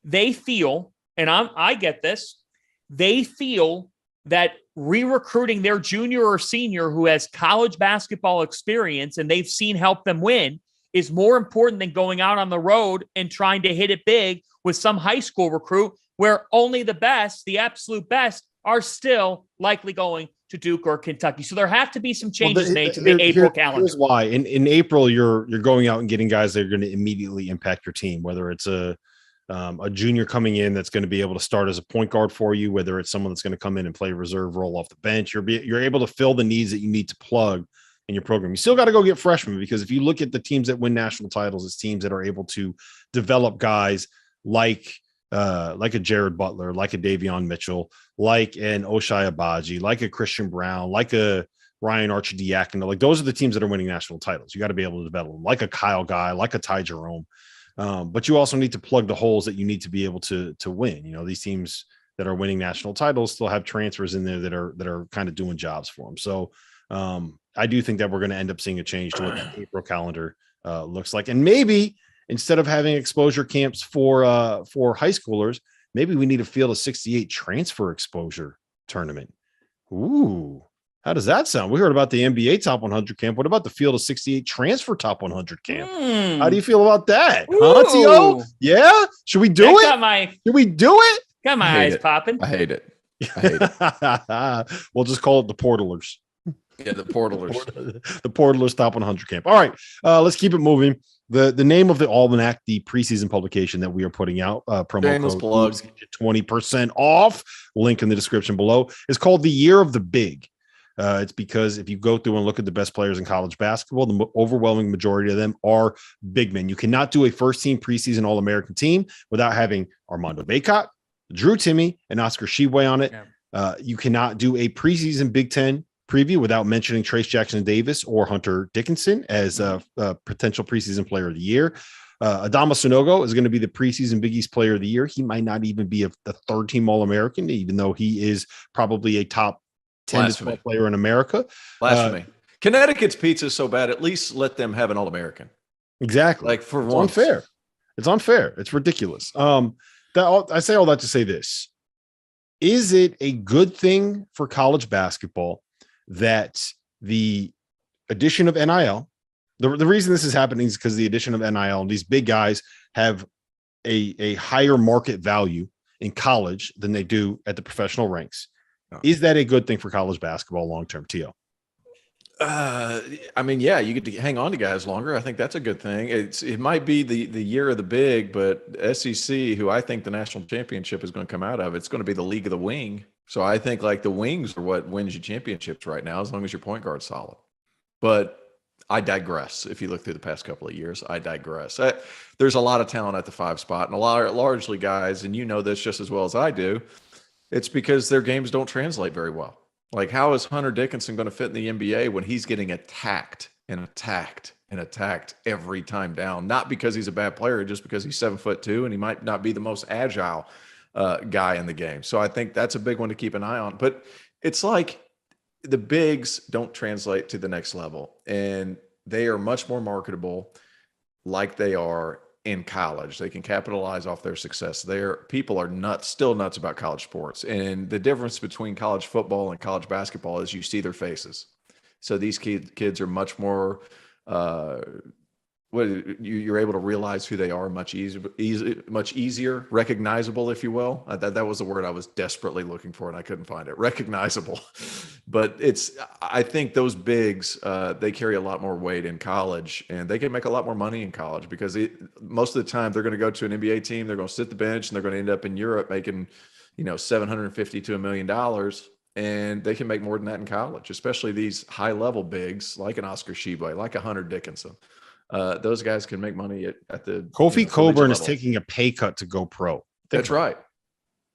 Speaker 3: they feel, and I get this, they feel that re-recruiting their junior or senior who has college basketball experience and they've seen help them win is more important than going out on the road and trying to hit it big with some high school recruit where only the best, the absolute best, are still likely going to Duke or Kentucky. So there have to be some changes made to the April calendar.
Speaker 1: Here's why. In April, you're going out and getting guys that are going to immediately impact your team, whether it's a junior coming in that's going to be able to start as a point guard for you, whether it's someone that's going to come in and play reserve role off the bench. You're able to fill the needs that you need to plug in your program. You still got to go get freshmen, because if you look at the teams that win national titles, it's teams that are able to develop guys like a Jared Butler, like a Davion Mitchell, like an Oshai Abaji, like a Christian Brown, like a Ryan Archidiakono. Like those are the teams that are winning national titles. You got to be able to develop them, like a Kyle Guy, like a Ty Jerome. But you also need to plug the holes that you need to be able to win. You know, these teams that are winning national titles still have transfers in there that are kind of doing jobs for them. So I do think that we're going to end up seeing a change to what the April calendar looks like. And maybe instead of having exposure camps for high schoolers, maybe we need a field of 68 transfer exposure tournament. Ooh, how does that sound? We heard about the NBA top 100 camp. What about the field of 68 transfer top 100 camp? How do you feel about that? Huh, T.O.? Yeah? Should we do it? Should we do it?
Speaker 3: Got my eyes popping.
Speaker 2: I hate it.
Speaker 1: We'll just call it the Portalers.
Speaker 2: Yeah, the Portalers.
Speaker 1: The Portalers top 100 camp. All right, let's keep it moving. The name of the Almanac, the preseason publication that we are putting out, promo code 20% off, link in the description below, is called The Year of the Big. It's because if you go through and look at the best players in college basketball, the overwhelming majority of them are big men. You cannot do a first-team preseason All-American team without having Armando Bacot, Drew Timme, and Oscar Tshiebwe on it. Yeah. You cannot do a preseason Big Ten preview without mentioning Trace Jackson-Davis or Hunter Dickinson as a potential preseason player of the year. Adama Sanogo is going to be the preseason Big East player of the year. He might not even be a third-team All-American, even though he is probably a top 10 to 12 player in America.
Speaker 2: Blasphemy. Connecticut's pizza is so bad, at least let them have an All-American.
Speaker 1: Exactly.
Speaker 2: Like for
Speaker 1: it's
Speaker 2: once.
Speaker 1: Unfair. It's unfair. It's ridiculous. I say all that to say this. Is it a good thing for college basketball that the addition of NIL, the reason this is happening is because the addition of NIL, and these big guys have a higher market value in college than they do at the professional ranks. Is that a good thing for college basketball long-term, T.O.?
Speaker 2: I mean, yeah, you get to hang on to guys longer. I think that's a good thing. It might be the year of the big, but SEC, who I think the national championship is going to come out of, it's going to be the league of the wing. So I think like the wings are what wins you championships right now, as long as your point guard's solid. But I digress. If you look through the past couple of years, I digress. There's a lot of talent at the 5 spot, and largely guys, and you know this just as well as I do. It's because their games don't translate very well. Like, how is Hunter Dickinson going to fit in the NBA when he's getting attacked and attacked and attacked every time down? Not because he's a bad player, just because he's 7'2" and he might not be the most agile guy in the game. So I think that's a big one to keep an eye on. But it's like the bigs don't translate to the next level, and they are much more marketable like they are in college. They can capitalize off their success. People are still nuts about college sports. And the difference between college football and college basketball is you see their faces. So these kids are much more, you're able to realize who they are much easier, recognizable, if you will. That was the word I was desperately looking for, and I couldn't find it. Recognizable. But I think those bigs, they carry a lot more weight in college, and they can make a lot more money in college because most of the time they're going to go to an NBA team, they're going to sit the bench, and they're going to end up in Europe making, $750 to $1 million. And they can make more than that in college, especially these high-level bigs like an Oscar Tshiebwe, like a Hunter Dickinson. Those guys can make money at the
Speaker 1: Kofi Cockburn is taking a pay cut to go pro.
Speaker 2: That's right.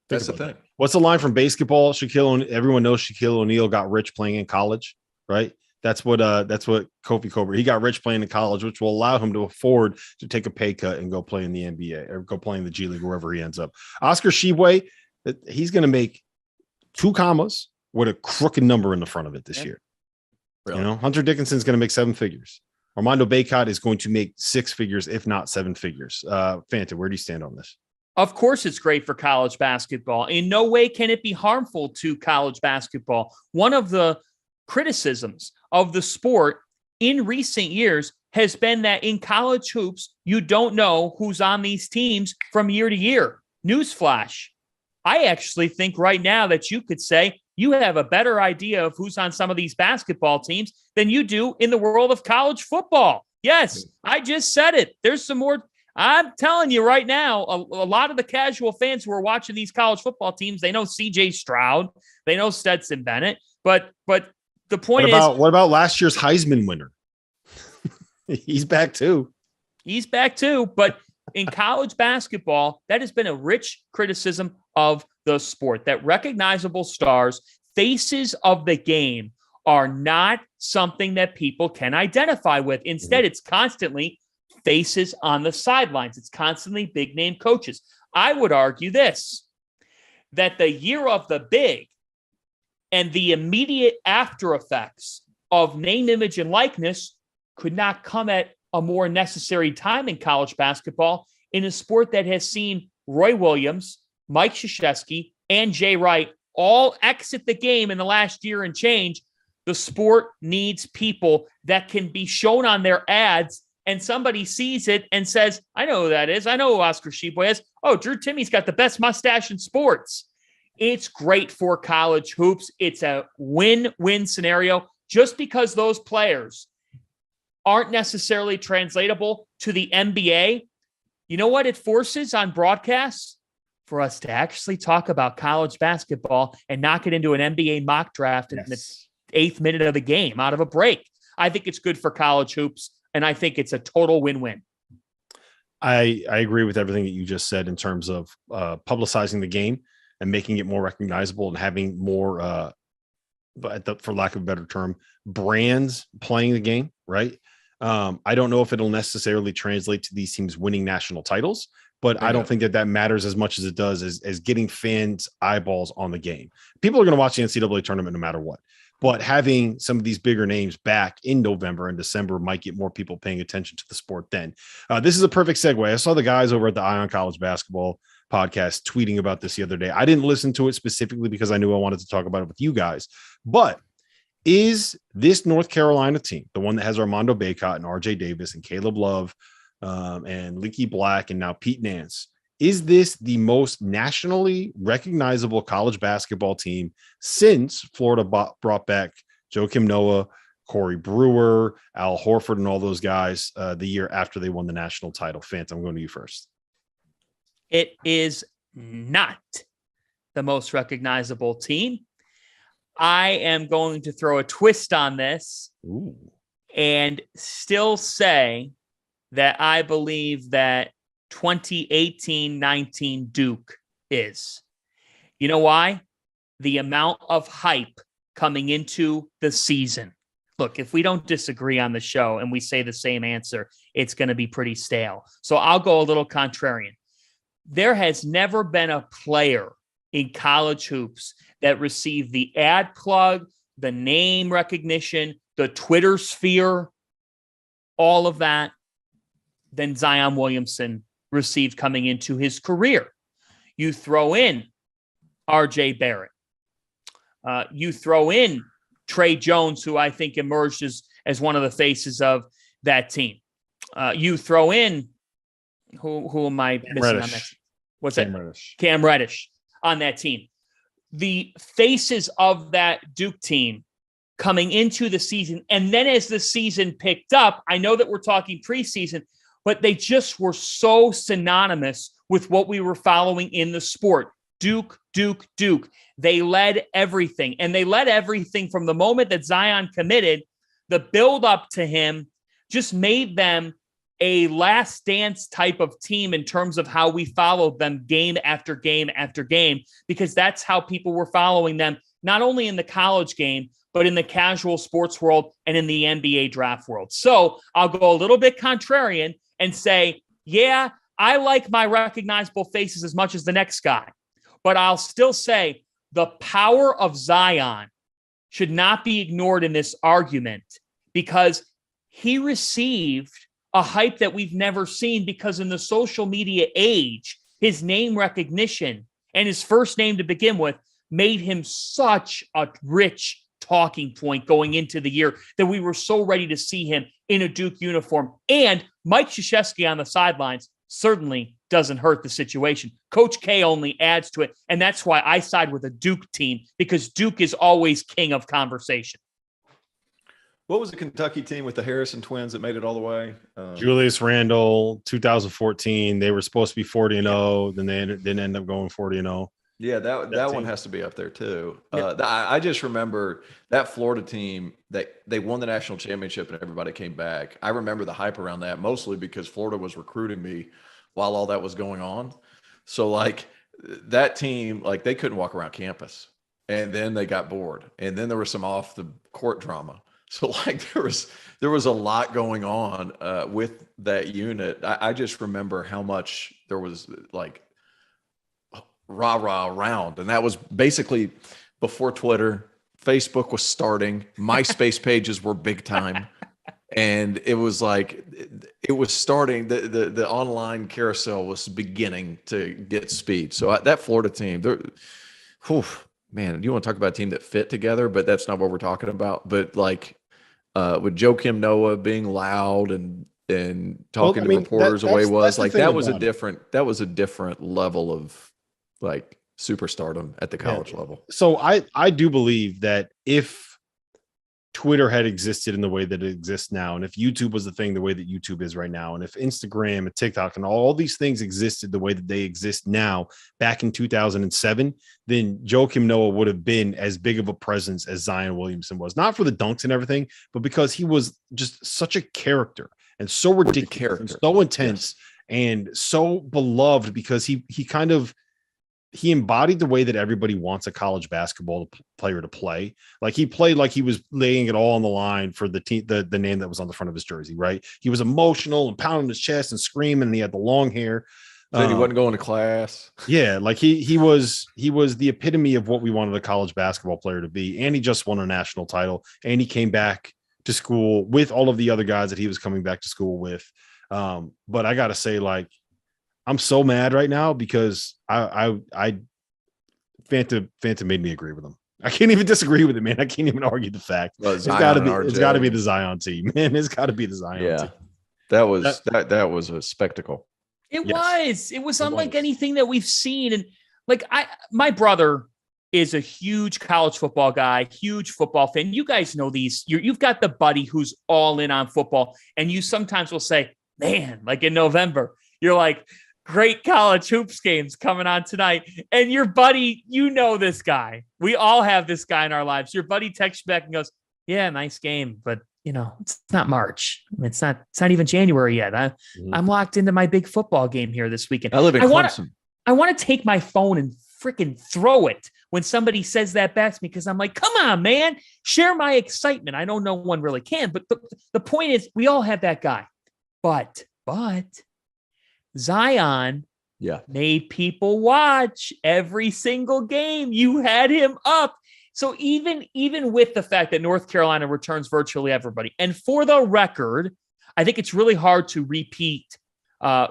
Speaker 2: That's the thing.
Speaker 1: What's the line from basketball? Everyone knows Shaquille O'Neal got rich playing in college, right? That's what Kofi Cockburn. He got rich playing in college, which will allow him to afford to take a pay cut and go play in the NBA or go play in the G League, wherever he ends up. Oscar Tshiebwe, he's going to make 2 commas with a crooked number in the front of it this year. Really? Hunter Dickinson's going to make 7 figures. Armando Bacot is going to make 6 figures, if not 7 figures. Fanta, where do you stand on this?
Speaker 3: Of course, it's great for college basketball. In no way can it be harmful to college basketball. One of the criticisms of the sport in recent years has been that in college hoops, you don't know who's on these teams from year to year. Newsflash. I actually think right now that you could say you have a better idea of who's on some of these basketball teams than you do in the world of college football. Yes, I just said it. There's some more. I'm telling you right now, a lot of the casual fans who are watching these college football teams, they know CJ Stroud, they know Stetson Bennett, but the point
Speaker 1: what about last year's Heisman winner? He's back too.
Speaker 3: But in college basketball, that has been a rich criticism of the sport, that recognizable stars, faces of the game, are not something that people can identify with. Instead, it's constantly faces on the sidelines. It's constantly big name coaches. I would argue that the year of the big and the immediate after effects of name, image, and likeness could not come at a more necessary time in college basketball, in a sport that has seen Roy Williams, Mike Krzyzewski, and Jay Wright all exit the game in the last year and change. The sport needs people that can be shown on their ads, and somebody sees it and says, I know who that is. I know who Oscar Tshiebwe is. Oh, Drew Timmy's got the best mustache in sports. It's great for college hoops. It's a win-win scenario. Just because those players aren't necessarily translatable to the NBA, you know what it forces on broadcasts? For us to actually talk about college basketball and not get into an NBA mock draft in the 8th minute of the game out of a break. I think it's good for college hoops, and I think it's a total win-win.
Speaker 1: I agree with everything that you just said in terms of publicizing the game and making it more recognizable and having more, for lack of a better term, brands playing the game, right? I don't know if it'll necessarily translate to these teams winning national titles, but I don't think that matters as much as it does as getting fans' eyeballs on the game. People are going to watch the NCAA tournament no matter what, but having some of these bigger names back in November and December might get more people paying attention to the sport then. This is a perfect segue. I saw the guys over at the Eye on College Basketball podcast tweeting about this the other day. I didn't listen to it specifically because I knew I wanted to talk about it with you guys, but is this North Carolina team, the one that has Armando Bacot and RJ Davis and Caleb Love and Leaky Black and now Pete Nance, Is this the most nationally recognizable college basketball team since Florida brought back Joakim Noah, Corey Brewer, Al Horford, and all those guys the year after they won the national title? Fanta, I'm going to you first.
Speaker 3: It is not the most recognizable team. I am going to throw a twist on this.
Speaker 1: Ooh.
Speaker 3: And still say that I believe that 2018-19 Duke is. You know why? The amount of hype coming into the season. Look, if we don't disagree on the show and we say the same answer, it's going to be pretty stale. So I'll go a little contrarian. There has never been a player in college hoops that received the ad plug, the name recognition, the Twitter sphere, all of that, than Zion Williamson received coming into his career. You throw in RJ Barrett. You throw in Trey Jones, who I think emerged as one of the faces of that team. You throw in, who am I missing on that? What's
Speaker 1: Cam
Speaker 3: that?
Speaker 1: Reddish.
Speaker 3: Cam Reddish on that team. The faces of that Duke team coming into the season. And then as the season picked up, I know that we're talking preseason, but they just were so synonymous with what we were following in the sport. Duke, Duke, Duke. They led everything. And they led everything from the moment that Zion committed. The build up to him just made them a last dance type of team in terms of how we followed them game after game after game, because that's how people were following them, not only in the college game, but in the casual sports world and in the NBA draft world. So I'll go a little bit contrarian and say, yeah, I like my recognizable faces as much as the next guy, but I'll still say the power of Zion should not be ignored in this argument, because he received a hype that we've never seen, because in the social media age, his name recognition and his first name to begin with made him such a rich talking point going into the year that we were so ready to see him in a Duke uniform. And Mike Krzyzewski on the sidelines certainly doesn't hurt the situation. Coach K only adds to it. And that's why I side with a Duke team, because Duke is always king of conversation.
Speaker 2: What was the Kentucky team with the Harrison twins that made it all the way?
Speaker 1: Julius Randle, 2014. They were supposed to be 40-0. Then they didn't end up going 40-0.
Speaker 2: Yeah, that one has to be up there too. I just remember that Florida team that they won the national championship and everybody came back. I remember the hype around that, mostly because Florida was recruiting me while all that was going on. So like that team, like they couldn't walk around campus, and then they got bored, and then there was some off the court drama. So like there was a lot going on with that unit. I just remember how much there was like rah-rah around. And that was basically before Twitter. Facebook was starting. MySpace pages were big time. And it was like, it was starting, the online carousel was beginning to get speed. So that Florida team, man, you want to talk about a team that fit together, but that's not what we're talking about. But like with Joakim Noah being loud and talking to reporters the way it was, like that was a different level of like superstardom at the college level.
Speaker 1: So I do believe that if Twitter had existed in the way that it exists now, and if YouTube was the thing the way that YouTube is right now, and if Instagram and TikTok and all these things existed the way that they exist now back in 2007, then Joakim Noah would have been as big of a presence as Zion Williamson was, not for the dunks and everything, but because he was just such a character and so ridiculous and so intense and so beloved, because he embodied the way that everybody wants a college basketball player to play. Like he played like he was laying it all on the line for the team, the name that was on the front of his jersey, right? He was emotional and pounding his chest and screaming, and he had the long hair.
Speaker 2: Said he wasn't going to class.
Speaker 1: Yeah, like he was the epitome of what we wanted a college basketball player to be. And he just won a national title, and he came back to school with all of the other guys that he was coming back to school with. But I gotta say, like, I'm so mad right now because Fanta made me agree with him. I can't even disagree with it, man. I can't even argue the fact.
Speaker 2: Well,
Speaker 1: it's got to be the Zion team, man. It's got to be the Zion team.
Speaker 2: That was a spectacle.
Speaker 3: It was unlike anything that we've seen. And like my brother is a huge college football guy, huge football fan. You guys know these. You've got the buddy who's all in on football, and you sometimes will say, man, like in November, you're like, great college hoops games coming on tonight. And your buddy, you know this guy. We all have this guy in our lives. Your buddy texts you back and goes, yeah, nice game, but it's not March. It's not even January yet. I'm locked into my big football game here this weekend.
Speaker 2: I live in Clemson.
Speaker 3: I want to take my phone and freaking throw it when somebody says that back to me, because I'm like, come on, man, share my excitement. I know no one really can, but the point is we all have that guy. But Zion made people watch every single game. You had him up. So even with the fact that North Carolina returns virtually everybody, and for the record, I think it's really hard to repeat.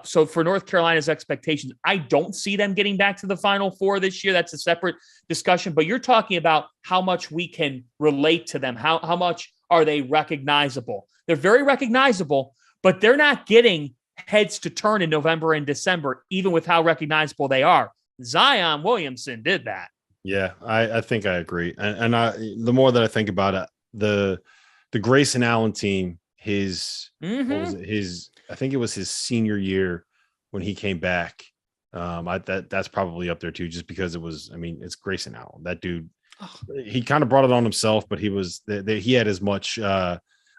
Speaker 3: So for North Carolina's expectations, I don't see them getting back to the Final Four this year. That's a separate discussion. But you're talking about how much we can relate to them. How much are they recognizable? They're very recognizable, but they're not getting heads to turn in November and December, even with how recognizable they are. Zion Williamson did that.
Speaker 1: Yeah, I think I agree. And the more that I think about it, the Grayson Allen team, I think it was his senior year when he came back. That's probably up there too, just because it's Grayson Allen. That dude, he kind of brought it on himself, but he had as much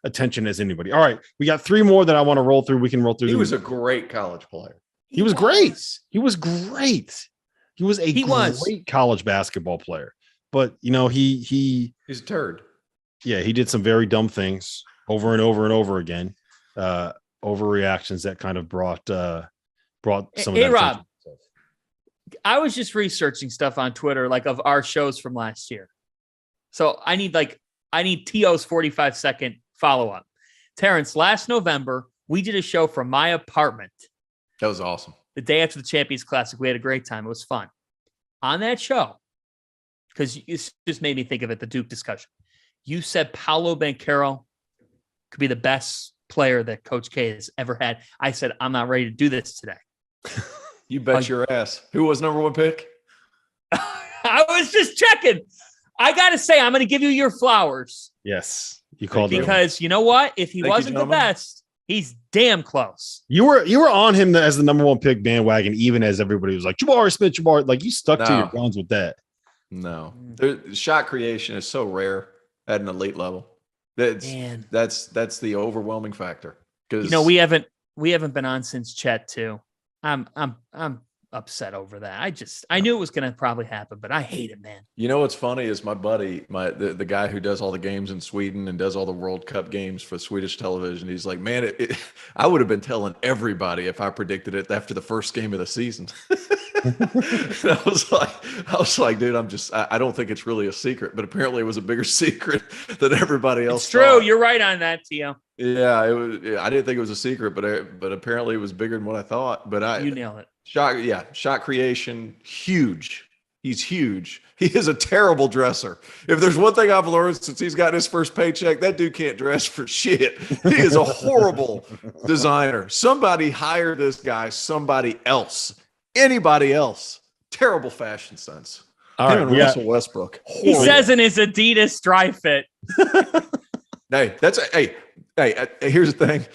Speaker 1: attention as anybody. All right, we got 3 more that I want to roll through. We can roll through.
Speaker 2: He was a great college player.
Speaker 1: He was great. He was great. He was a great college basketball player. But he's
Speaker 2: a turd.
Speaker 1: Yeah, he did some very dumb things over and over and over again. Overreactions that kind of brought some of that.
Speaker 3: Rob, I was just researching stuff on Twitter, like of our shows from last year. So I need T.O.'s 45-second follow-up. Terrence, last November, we did a show from my apartment.
Speaker 2: That was awesome.
Speaker 3: The day after the Champions Classic, we had a great time. It was fun. On that show, because you just made me think of it, the Duke discussion, you said Paolo Banchero could be the best player that Coach K has ever had. I said, I'm not ready to do this today.
Speaker 2: You bet your ass. Who was number 1 pick?
Speaker 3: I was just checking. I got to say, I'm going to give you your flowers.
Speaker 1: Yes. You called
Speaker 3: it. Because you know what? If he wasn't the best, he's damn close.
Speaker 1: You were on him as the number 1 pick bandwagon, even as everybody was like, Jabari Smith, Jabari. Like, you stuck to your guns with that.
Speaker 2: No. Shot creation is so rare at an elite level. That's the overwhelming factor. Because
Speaker 3: we haven't been on since Chet too. I'm upset over that. I knew it was going to probably happen, but I hate it, man.
Speaker 2: You know what's funny is my buddy, the guy who does all the games in Sweden and does all the World Cup games for Swedish television. He's like, man, I would have been telling everybody if I predicted it after the first game of the season. I was like, dude, I don't think it's really a secret, but apparently it was a bigger secret than everybody else.
Speaker 3: It's true. Thought. You're right on that, Tio.
Speaker 2: Yeah, it was. I didn't think it was a secret, but apparently it was bigger than what I thought. But
Speaker 3: you nailed it.
Speaker 2: Shot creation, huge. He's huge. He is a terrible dresser. If there's one thing I've learned since he's got his first paycheck, that dude can't dress for shit. He is a horrible designer. Somebody hire this guy. Somebody else. Anybody else. Terrible fashion sense.
Speaker 1: All right,
Speaker 2: Russell Westbrook.
Speaker 3: Horrible. He says in his Adidas dry fit.
Speaker 2: Hey, here's the thing.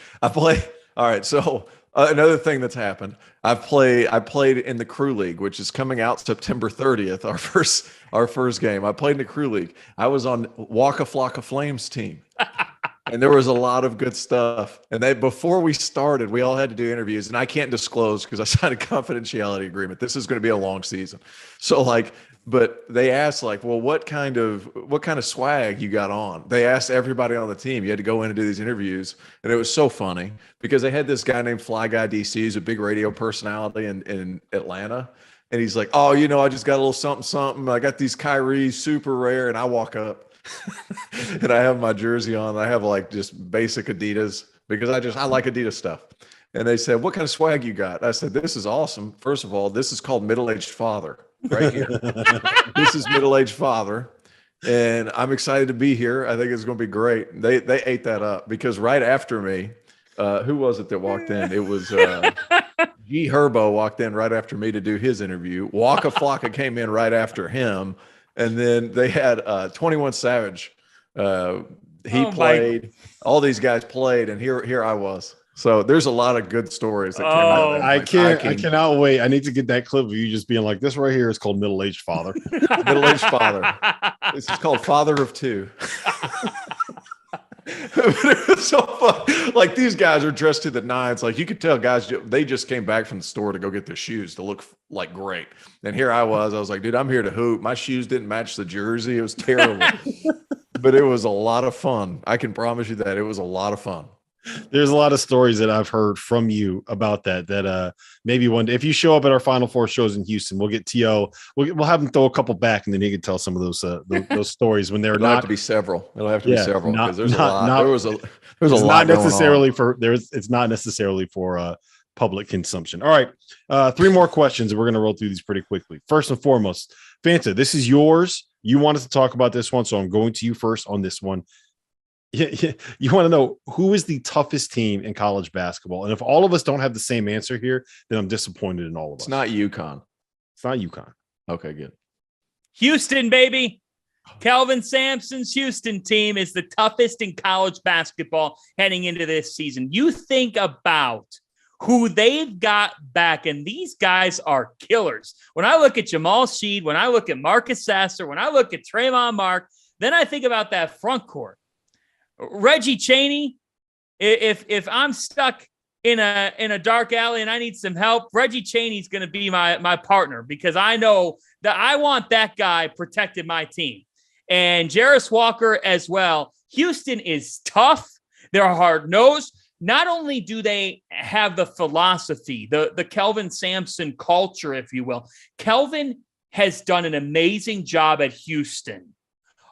Speaker 2: All right, so another thing that's happened. I played in the Crew League, which is coming out September 30th, our first game. I played in the Crew League. I was on Waka Flocka Flames team. And there was a lot of good stuff. And before we started, we all had to do interviews. And I can't disclose because I signed a confidentiality agreement. This is going to be a long season. So but they asked well, what kind of swag you got on? They asked everybody on the team. You had to go in and do these interviews. And it was so funny because they had this guy named Fly Guy DC, who's a big radio personality in Atlanta. And he's like, oh, I just got a little something. I got these Kyrie super rare. And I walk up. And I have my jersey on. I have just basic Adidas because I like Adidas stuff. And they said, what kind of swag you got? I said, this is awesome. First of all, this is called middle-aged father right here. This is middle-aged father. And I'm excited to be here. I think it's going to be great. They ate that up because right after me, who was it that walked in? It was G Herbo walked in right after me to do his interview. Waka Flocka came in right after him. And then they had 21 Savage. He played. All these guys played, and here I was. So there's a lot of good stories that came out of that.
Speaker 1: I cannot wait. I need to get that clip of you just being like, this right here is called middle-aged father.
Speaker 2: Middle-aged father. This is called father of two. It was so fun. Like, these guys are dressed to the nines. Like, you could tell guys, they just came back from the store to go get their shoes to look like great. And here I was like, dude, I'm here to hoop. My shoes didn't match the jersey. It was terrible. But it was a lot of fun. I can promise you that it was a lot of fun.
Speaker 1: There's a lot of stories that I've heard from you about that maybe one day, if you show up at our Final Four shows in Houston, we'll get T.O. We'll have him throw a couple back, and then he can tell some of those stories when they're
Speaker 2: It'll
Speaker 1: not
Speaker 2: have to be several. It'll have to be several, because there's a lot.
Speaker 1: There's a lot necessarily for it's not necessarily for public consumption. All right, 3 more questions, and we're going to roll through these pretty quickly. First and foremost, Fanta, this is yours. You wanted to talk about this one, so I'm going to you first on this one. You want to know who is the toughest team in college basketball? And if all of us don't have the same answer here, then I'm disappointed in all of us.
Speaker 2: It's not UConn.
Speaker 1: It's not UConn.
Speaker 2: Okay, good.
Speaker 3: Houston, baby. Kelvin Sampson's Houston team is the toughest in college basketball heading into this season. You think about who they've got back, and these guys are killers. When I look at Jamal Sheed, when I look at Marcus Sasser, when I look at Trayvon Mark, then I think about that front court. Reggie Chaney, if I'm stuck in a dark alley and I need some help, Reggie Chaney's going to be my partner, because I know that I want that guy protecting my team. And Jarris Walker as well. Houston is tough. They're hard-nosed. Not only do they have the philosophy, the Kelvin Sampson culture, if you will, Kelvin has done an amazing job at Houston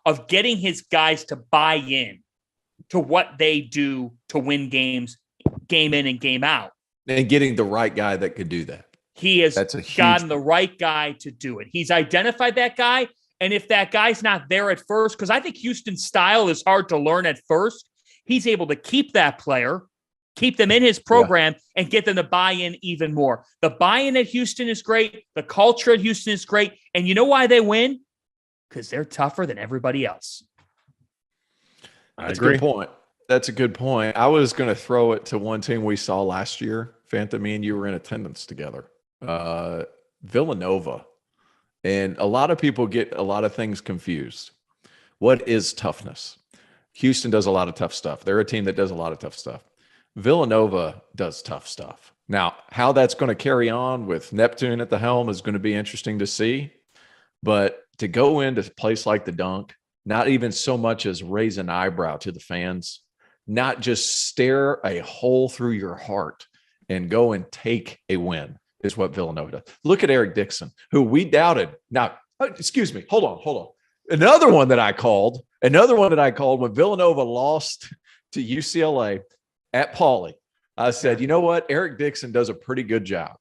Speaker 3: of getting his guys to buy in to what they do to win games, game in and game out.
Speaker 2: And getting the right guy that could do that.
Speaker 3: He has gotten the right guy to do it. He's identified that guy. And if that guy's not there at first, because I think Houston's style is hard to learn at first, he's able to keep that player, keep them in his program, and get them to buy in even more. The buy-in at Houston is great. The culture at Houston is great. And you know why they win? Because they're tougher than everybody else.
Speaker 2: That's a good point. That's a good point. I was going to throw it to one team we saw last year. Fanta, me and you were in attendance together. Villanova. And a lot of people get a lot of things confused. What is toughness? Houston does a lot of tough stuff. They're a team that does a lot of tough stuff. Villanova does tough stuff. Now, how that's going to carry on with Neptune at the helm is going to be interesting to see. But to go into a place like the Dunk, not even so much as raise an eyebrow to the fans, not just stare a hole through your heart and go and take a win is what Villanova does. Look at Eric Dixon, who we doubted. Now, excuse me, hold on. Another one that I called when Villanova lost to UCLA at Pauley. I said, you know what? Eric Dixon does a pretty good job.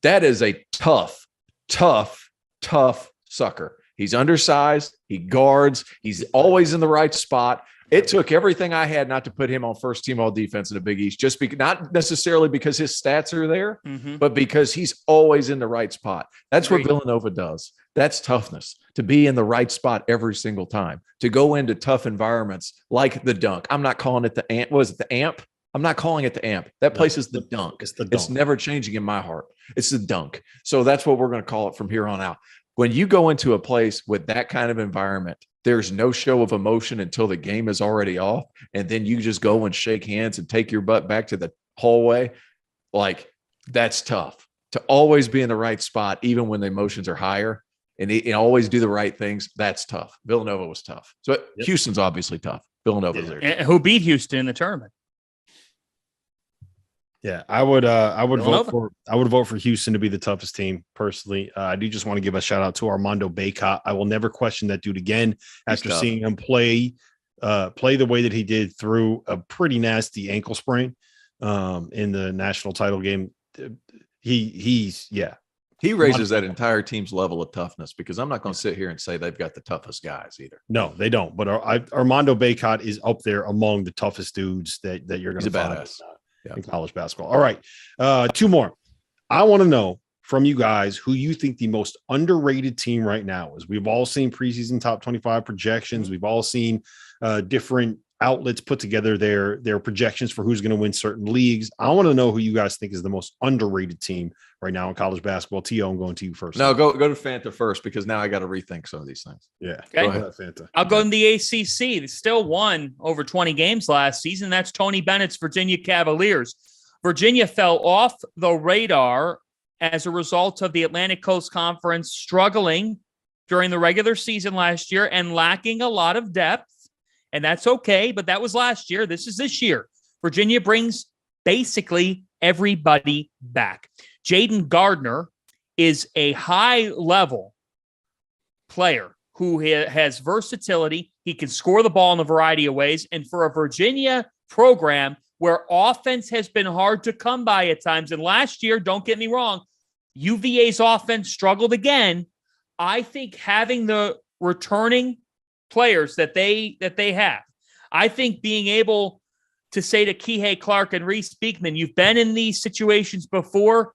Speaker 2: That is a tough sucker. He's undersized. He guards. He's always in the right spot. It took everything I had not to put him on first team all defense in the Big East, just not necessarily because his stats are there, but because he's always in the right spot. That's what Villanova does. That's toughness, to be in the right spot every single time, to go into tough environments like the Dunk. I'm not calling it the Amp. Was it the Amp? I'm not calling it the Amp. That place is the Dunk.
Speaker 1: It's the Dunk.
Speaker 2: It's never changing in my heart. It's the Dunk. So that's what we're going to call it from here on out. When you go into a place with that kind of environment, there's no show of emotion until the game is already off. And then you just go and shake hands and take your butt back to the hallway. Like, that's tough. To always be in the right spot, even when the emotions are higher, and always do the right things, that's tough. Villanova was tough. So Houston's obviously tough. Villanova's there.
Speaker 3: And who beat Houston in the tournament?
Speaker 1: Yeah, I would vote for Houston to be the toughest team personally. I do just want to give a shout out to Armando Bacot. I will never question that dude again after seeing him play the way that he did through a pretty nasty ankle sprain in the national title game. He
Speaker 2: raises that entire team's level of toughness, because I'm not going to sit here and say they've got the toughest guys either.
Speaker 1: No, they don't. But Armando Bacot is up there among the toughest dudes that you're going to find.
Speaker 2: Badass.
Speaker 1: In college basketball. All right. 2 more. I want to know from you guys who you think the most underrated team right now is. We've all seen preseason top 25 projections. We've all seen different outlets put together their projections for who's going to win certain leagues. I want to know who you guys think is the most underrated team right now in college basketball. T.O., I'm going to you first.
Speaker 2: No, go to Fanta first, because now I got to rethink some of these things.
Speaker 1: Yeah.
Speaker 3: Okay.
Speaker 1: Go ahead, Fanta.
Speaker 3: I'll go in the ACC. They still won over 20 games last season. That's Tony Bennett's Virginia Cavaliers. Virginia fell off the radar as a result of the Atlantic Coast Conference struggling during the regular season last year and lacking a lot of depth. And that's okay, but that was last year. This is this year. Virginia brings basically everybody back. Jaden Gardner is a high-level player who has versatility. He can score the ball in a variety of ways. And for a Virginia program where offense has been hard to come by at times, and last year, don't get me wrong, UVA's offense struggled again. I think having the returning players that they have, I think being able to say to Kihei Clark and Reese Beekman, you've been in these situations before.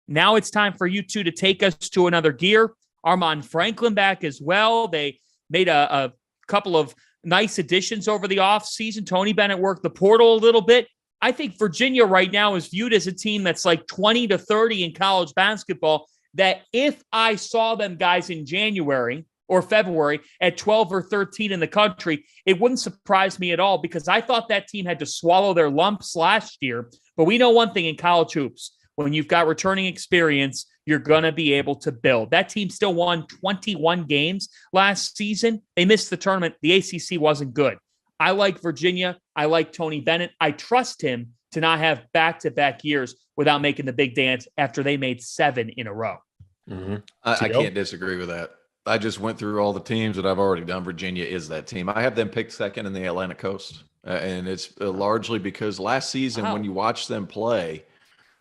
Speaker 3: Now it's time for you two to take us to another gear. Armand Franklin back as well. They made a couple of nice additions over the offseason. Tony Bennett worked the portal a little bit. I think Virginia right now is viewed as a team that's like 20 to 30 in college basketball, that if I saw them guys in January or February at 12 or 13 in the country, it wouldn't surprise me at all, because I thought that team had to swallow their lumps last year. But we know one thing in college hoops: when you've got returning experience, you're going to be able to build. That team still won 21 games last season. They missed the tournament. The ACC wasn't good. I like Virginia. I like Tony Bennett. I trust him to not have back-to-back years without making the big dance after they made 7 in a row.
Speaker 2: Mm-hmm. I can't disagree with that. I just went through all the teams that I've already done. Virginia is that team. I have them picked second in the Atlantic Coast. And it's largely because last season, when you watch them play,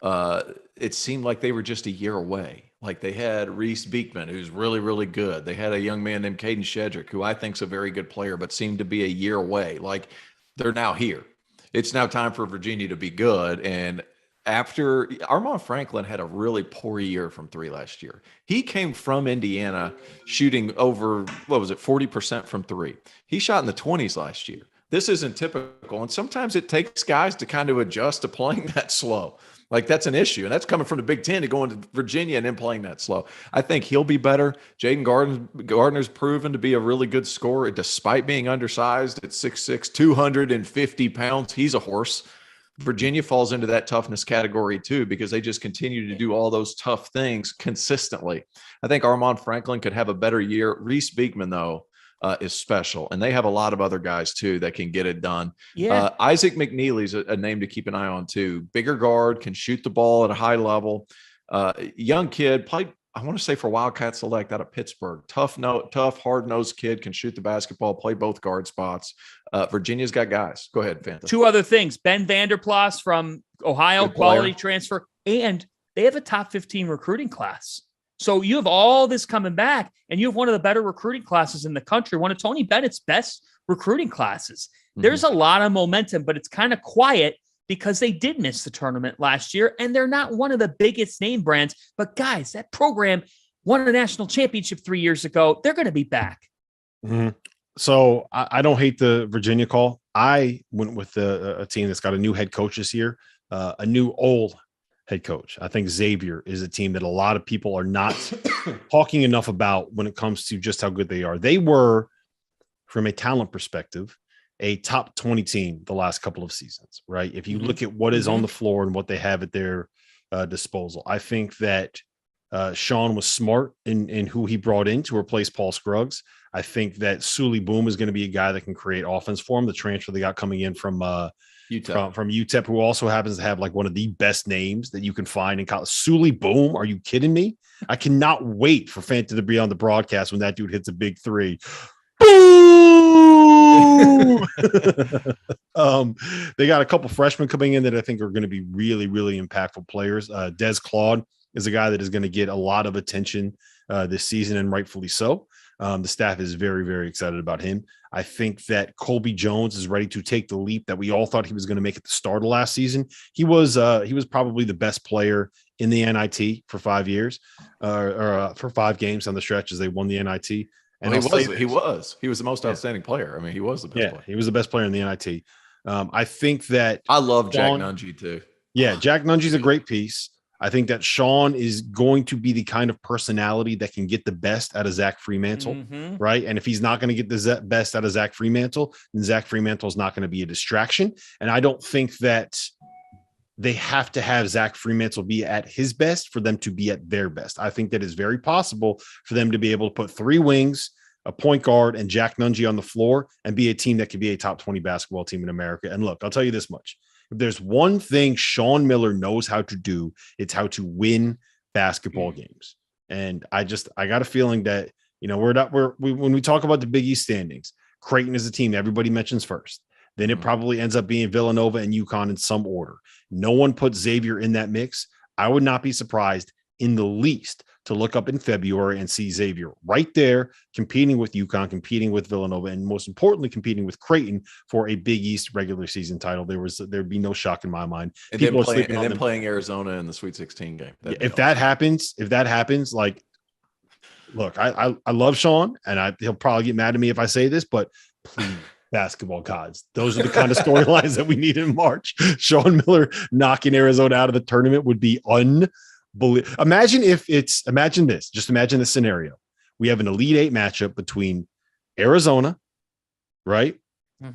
Speaker 2: it seemed like they were just a year away. Like they had Reese Beekman, who's really, really good. They had a young man named Caden Shedrick, who I think is a very good player, but seemed to be a year away. Like they're now here. It's now time for Virginia to be good. And after Armand Franklin had a really poor year from 3 last year. He came from Indiana shooting over, 40% from 3. He shot in the 20s last year. This isn't typical. And sometimes it takes guys to kind of adjust to playing that slow. Like that's an issue. And that's coming from the Big Ten to going to Virginia and then playing that slow. I think he'll be better. Jaden Gardner's proven to be a really good scorer despite being undersized at 6'6", 250 pounds. He's a horse. Virginia falls into that toughness category too, because they just continue to do all those tough things consistently. I think Armand Franklin could have a better year. Reese Beekman, though, is special. And they have a lot of other guys too that can get it done. Yeah. Isaac McNeely's a name to keep an eye on too. Bigger guard, can shoot the ball at a high level. Young kid, played, I want to say, for Wildcat Select out of Pittsburgh. Tough, hard-nosed kid, can shoot the basketball, play both guard spots. Virginia's got guys. Go ahead, Fanta. 2
Speaker 3: other things. Ben Vanderplas from Ohio, quality transfer. And they have a top 15 recruiting class. So you have all this coming back, and you have one of the better recruiting classes in the country, one of Tony Bennett's best recruiting classes. Mm-hmm. There's a lot of momentum, but it's kind of quiet because they did miss the tournament last year, and they're not one of the biggest name brands. But guys, that program won a national championship 3 years ago. They're going to be back.
Speaker 1: Mm-hmm. So I don't hate the Virginia call. I went with a team that's got a new head coach this year, a new old head coach. I think Xavier is a team that a lot of people are not talking enough about when it comes to just how good they are. They were, from a talent perspective, a top 20 team the last couple of seasons, right? If you look at what is on the floor and what they have at their disposal, I think that Sean was smart in who he brought in to replace Paul Scruggs. I think that Sully Boom is going to be a guy that can create offense for him. The transfer they got coming in from UTEP, who also happens to have like one of the best names that you can find in college. Sully Boom, are you kidding me? I cannot wait for Fanta to be on the broadcast when that dude hits a big 3. Boom! They got a couple freshmen coming in that I think are going to be really, really impactful players. Des Claude is a guy that is going to get a lot of attention this season, and rightfully so. The staff is very, very excited about him. I think that Colby Jones is ready to take the leap that we all thought he was going to make at the start of last season. He was probably the best player in the NIT for 5 years, or for 5 games on the stretch as they won the NIT. And
Speaker 2: he was the most outstanding player. I mean, he was the best player.
Speaker 1: He was the best player in the NIT. I think that
Speaker 2: I love Jack Nungy too.
Speaker 1: Yeah, Jack Nungy's a great piece. I think that Sean is going to be the kind of personality that can get the best out of Zach Fremantle, right? And if he's not going to get the best out of Zach Fremantle, then Zach Fremantle is not going to be a distraction. And I don't think that they have to have Zach Fremantle be at his best for them to be at their best. I think that it's very possible for them to be able to put 3 wings, a point guard, and Jack Nungy on the floor and be a team that could be a top 20 basketball team in America. And look, I'll tell you this much. If there's one thing Sean Miller knows how to do, it's how to win basketball games. And I got a feeling that, when we talk about the Big East standings, Creighton is a team everybody mentions first. Then it probably ends up being Villanova and UConn in some order. No one puts Xavier in that mix. I would not be surprised in the least to look up in February and see Xavier right there competing with UConn, competing with Villanova, and most importantly, competing with Creighton for a Big East regular season title. There'd be no shock in my mind.
Speaker 2: And then playing Arizona in the Sweet 16 game.
Speaker 1: If that happens, like, look, I love Sean, and he'll probably get mad at me if I say this, but please, basketball gods, those are the kind of storylines that we need in March. Sean Miller knocking Arizona out of the tournament would be Imagine this scenario. We have an Elite 8 matchup between Arizona, right?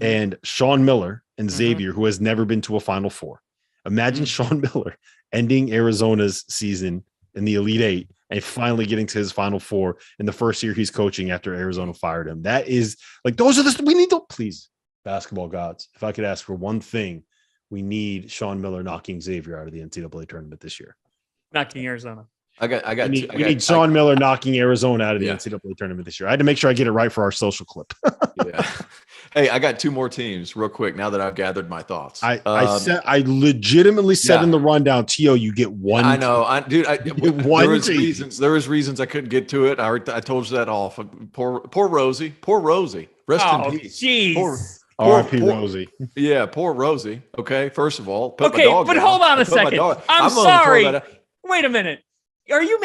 Speaker 1: And Sean Miller and Xavier, who has never been to a Final Four. Imagine Sean Miller ending Arizona's season in the Elite 8 and finally getting to his Final Four in the first year he's coaching after Arizona fired him. That is like, those are we need to, please, basketball gods, if I could ask for one thing, we need Sean Miller knocking Xavier out of the NCAA tournament this year.
Speaker 3: Knocking Arizona.
Speaker 1: We need Sean Miller knocking Arizona out of the NCAA tournament this year. I had to make sure I get it right for our social clip.
Speaker 2: Hey, I got 2 more teams real quick now that I've gathered my thoughts.
Speaker 1: I legitimately said in the rundown, T.O., you get one.
Speaker 2: I know. There was reasons I couldn't get to it. I told you that off. Poor Rosie. Rest in peace.
Speaker 3: Jeez.
Speaker 1: R.I.P. Rosie.
Speaker 2: Yeah, poor Rosie. Okay, first of all.
Speaker 3: But hold on a second. I'm sorry. Wait a minute. Are you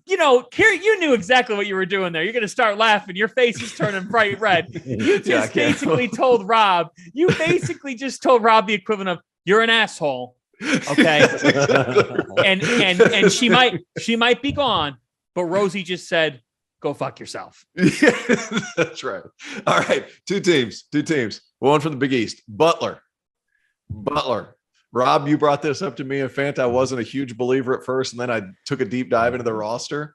Speaker 3: you knew exactly what you were doing there. You're going to start laughing. Your face is turning bright red. You just basically told Rob the equivalent of, you're an asshole. Okay. and she might be gone, but Rosie just said, go fuck yourself.
Speaker 2: That's right. All right. Two teams. One from the Big East. Butler. Rob, you brought this up to me in Fanta. I wasn't a huge believer at first, and then I took a deep dive into the roster.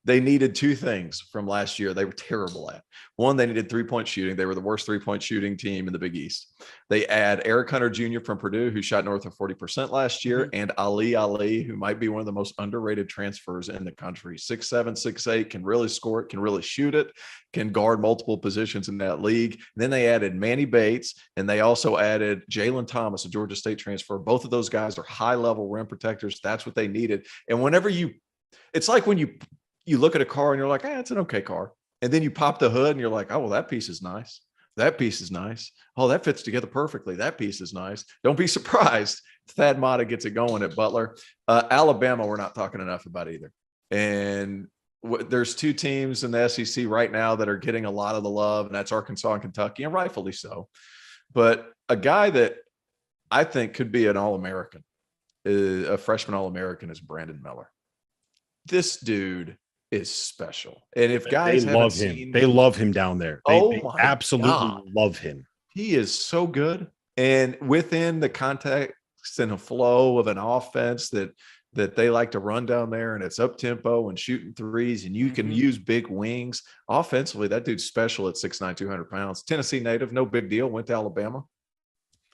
Speaker 2: They needed 2 things from last year they were terrible at. One, they needed 3-point shooting. They were the worst 3-point shooting team in the Big East. They add Eric Hunter Jr. from Purdue, who shot north of 40% last year, and Ali, who might be one of the most underrated transfers in the country. 6'7", 6'8", can really score it, can really shoot it, can guard multiple positions in that league. And then they added Manny Bates, and they also added Jalen Thomas, a Georgia State transfer. Both of those guys are high-level rim protectors. That's what they needed. And it's like when you look at a car and you're like, it's an okay car. And then you pop the hood and you're like, oh, well, that piece is nice. That piece is nice. Oh, that fits together perfectly. That piece is nice. Don't be surprised if Thad Matta gets it going at Butler. Alabama, we're not talking enough about either. And there's 2 teams in the SEC right now that are getting a lot of the love, and that's Arkansas and Kentucky, and rightfully so. But a guy that I think could be an All-American, a freshman All-American, is Brandon Miller. This dude is special. And if guys
Speaker 1: love him, they love him down there. They absolutely love him.
Speaker 2: He is so good. And within the context and the flow of an offense that they like to run down there, and it's up tempo and shooting threes, and you can use big wings offensively. That dude's special at 6'9", 200 pounds. Tennessee native, no big deal. Went to Alabama.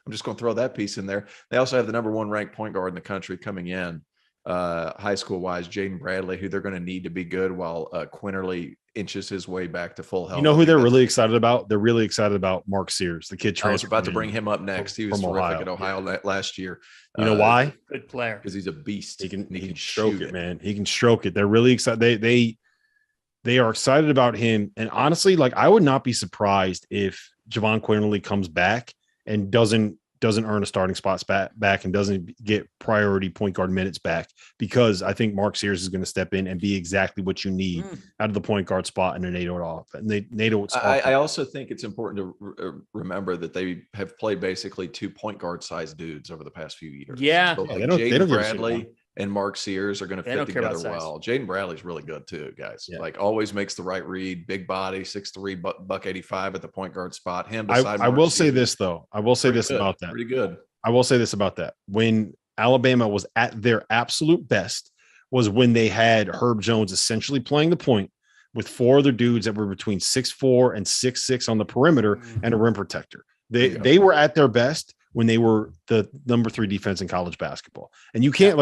Speaker 2: I'm just going to throw that piece in there. They also have the number 1 ranked point guard in the country coming in. High school wise, Jaden Bradley, who they're going to need to be good while Quinterly inches his way back to full health.
Speaker 1: You know who they're really excited about? They're really excited about Mark Sears, the kid.
Speaker 2: I was about to bring him up next. He was terrific at Ohio last year.
Speaker 1: You know why?
Speaker 3: Good player,
Speaker 2: because he's a beast.
Speaker 1: He can stroke it, man. He can stroke it. They're really excited. They are excited about him. And honestly, like, I would not be surprised if Javon Quinterly comes back and doesn't doesn't earn a starting spot back and doesn't get priority point guard minutes back, because I think Mark Sears is going to step in and be exactly what you need out of the point guard spot in a NATO off.
Speaker 2: I also think it's important to remember that they have played basically 2 point guard sized dudes over the past few years.
Speaker 3: Yeah.
Speaker 2: So like Jaden Bradley and Mark Sears are going to fit together well. Jaden Bradley's really good too, guys. Yeah. Like always makes the right read, big body, 6'3", buck 85 at the point guard spot. I
Speaker 1: will say this though. I will say this about that.
Speaker 2: Pretty good.
Speaker 1: I will say this about that. When Alabama was at their absolute best was when they had Herb Jones essentially playing the point with 4 other dudes that were between 6'4" and 6'6" on the perimeter and a rim protector. They were at their best when they were the number 3 defense in college basketball. And you can't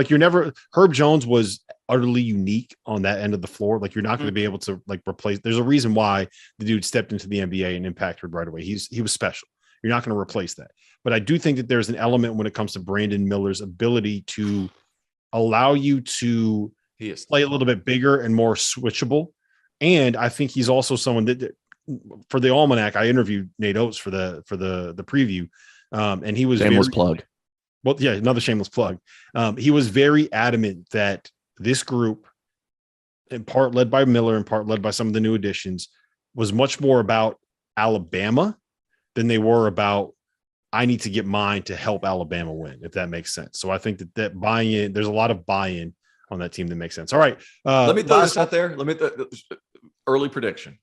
Speaker 1: Herb Jones was utterly unique on that end of the floor. Like you're not going to be able to replace. There's a reason why the dude stepped into the NBA and impacted right away. He was special. You're not going to replace that. But I do think that there's an element when it comes to Brandon Miller's ability to allow you to play a little bit bigger and more switchable. And I think he's also someone that for the Almanac, I interviewed Nate Oates for the preview. And he was
Speaker 4: shameless plug.
Speaker 1: Well, yeah, another shameless plug. He was very adamant that this group, in part led by Miller, in part led by some of the new additions, was much more about Alabama than they were about, I need to get mine to help Alabama win, if that makes sense. So I think that buying in, there's a lot of buy-in on that team that makes sense. All right.
Speaker 2: Let me throw this out there. Early prediction.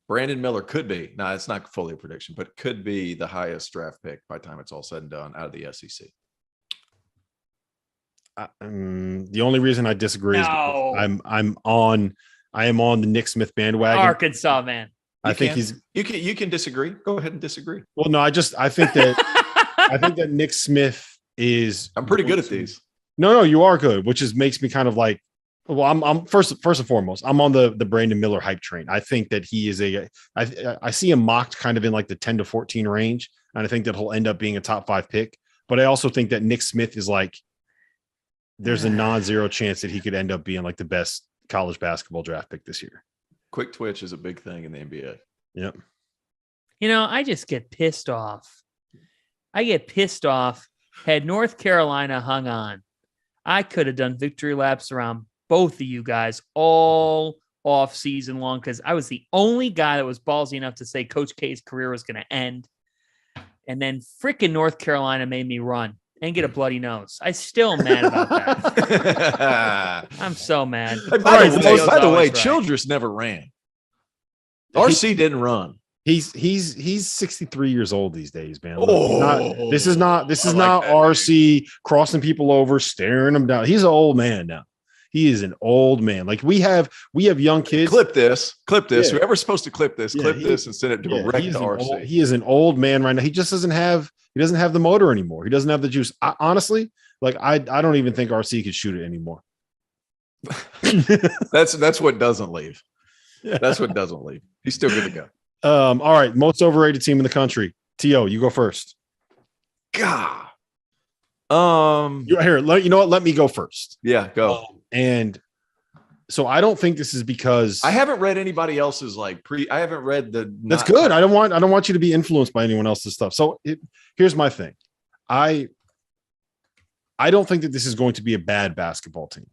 Speaker 2: Brandon Miller could be, now it's not fully a prediction, but could be the highest draft pick by the time it's all said and done out of the SEC.
Speaker 1: The only reason I disagree is I am on the Nick Smith bandwagon.
Speaker 3: Arkansas, man.
Speaker 2: You can disagree. Go ahead and disagree.
Speaker 1: Well, no, I think that Nick Smith is.
Speaker 2: I'm pretty good at these.
Speaker 1: No, you are good, which makes me kind of like. Well, I'm first and foremost, I'm on the Brandon Miller hype train. I think that he is I see him mocked kind of in like the 10 to 14 range, and I think that he'll end up being a top 5 pick. But I also think that Nick Smith is there's a non-zero chance that he could end up being like the best college basketball draft pick this year.
Speaker 2: Quick twitch is a big thing in the NBA.
Speaker 1: Yep.
Speaker 3: I just get pissed off. Had North Carolina hung on, I could have done victory laps around both of you guys all off season long, because I was the only guy that was ballsy enough to say Coach K's career was going to end. And then freaking North Carolina made me run and get a bloody nose. I still am mad about that. I'm so mad.
Speaker 2: Hey, by the way, Childress never ran. RC didn't run.
Speaker 1: He's 63 years old these days, man. This is not RC crossing people over, staring them down. He's an old man now. He is an old man. Like we have young kids.
Speaker 2: Clip this. Yeah. Whoever's supposed to clip this and send it direct to RC.
Speaker 1: He is an old man right now. He just doesn't have the motor anymore. He doesn't have the juice. Honestly, I don't even think RC could shoot it anymore.
Speaker 2: That's what doesn't leave. That's what doesn't leave. He's still good to go.
Speaker 1: All right. Most overrated team in the country. T.O., you go first.
Speaker 2: God.
Speaker 1: Here, you know what? Let me go first.
Speaker 2: Yeah, go.
Speaker 1: And so I don't think this is because
Speaker 2: I haven't read anybody else's I haven't read the.
Speaker 1: That's good. I don't want you to be influenced by anyone else's stuff. So here's my thing. I don't think that this is going to be a bad basketball team,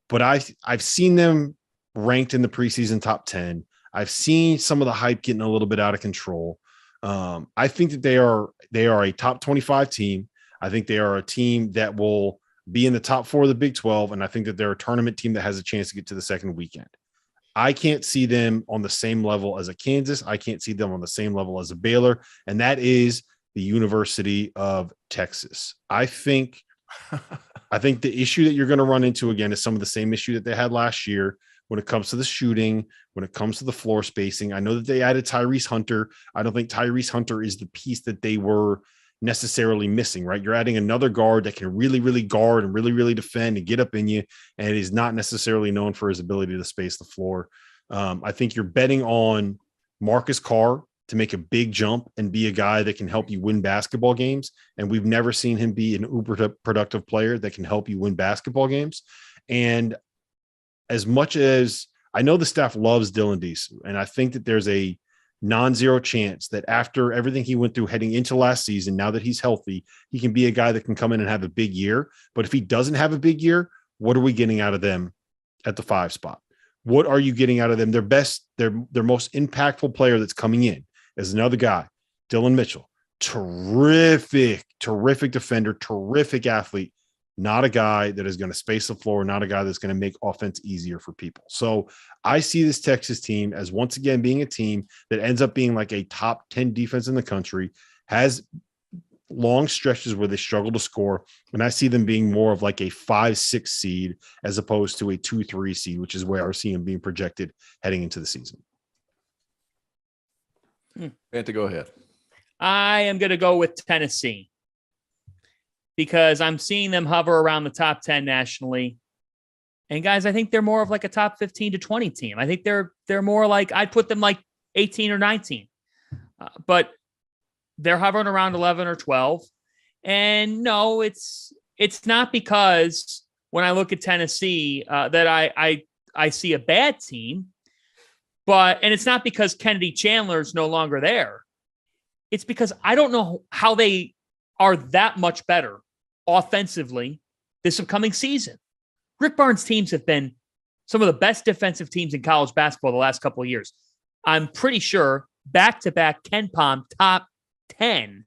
Speaker 1: but I've seen them ranked in the preseason top 10. I've seen some of the hype getting a little bit out of control. I think that they are a top 25 team. I think they are a team that will be in the top 4 of the Big 12. And I think that they're a tournament team that has a chance to get to the second weekend. I can't see them on the same level as a Kansas. I can't see them on the same level as a Baylor. And that is the University of Texas. I think the issue that you're going to run into again is some of the same issue that they had last year when it comes to the shooting, when it comes to the floor spacing. I know that they added Tyrese Hunter. I don't think Tyrese Hunter is the piece that they were necessarily missing, right? You're adding another guard that can really, really guard and really, really defend and get up in you, and is not necessarily known for his ability to space the floor. I think you're betting on Marcus Carr to make a big jump and be a guy that can help you win basketball games. And we've never seen him be an uber productive player that can help you win basketball games. And as much as I know the staff loves Dylan Deese, and I think that there's a non-zero chance that after everything he went through heading into last season, now that he's healthy, he can be a guy that can come in and have a big year. But if he doesn't have a big year, what are we getting out of them at the 5 spot? What are you getting out of them? Their most impactful player that's coming in is another guy, Dylan Mitchell. Terrific defender, terrific athlete. Not a guy that is going to space the floor, not a guy that's going to make offense easier for people. So I see this Texas team as once again being a team that ends up being like a top 10 defense in the country, has long stretches where they struggle to score. And I see them being more of like a 5-6 seed as opposed to a 2-3 seed, which is where I see them being projected heading into the season.
Speaker 2: Fanta, go ahead.
Speaker 3: I am going to go with Tennessee because I'm seeing them hover around the top 10 nationally. And guys, I think they're more of like a top 15 to 20 team. I think they're more like, I'd put them like 18 or 19, but they're hovering around 11 or 12. And no, it's not because when I look at Tennessee that I see a bad team, and it's not because Kennedy Chandler is no longer there. It's because I don't know how they are that much better offensively this upcoming season. Rick Barnes' teams have been some of the best defensive teams in college basketball the last couple of years. I'm pretty sure back-to-back KenPom top 10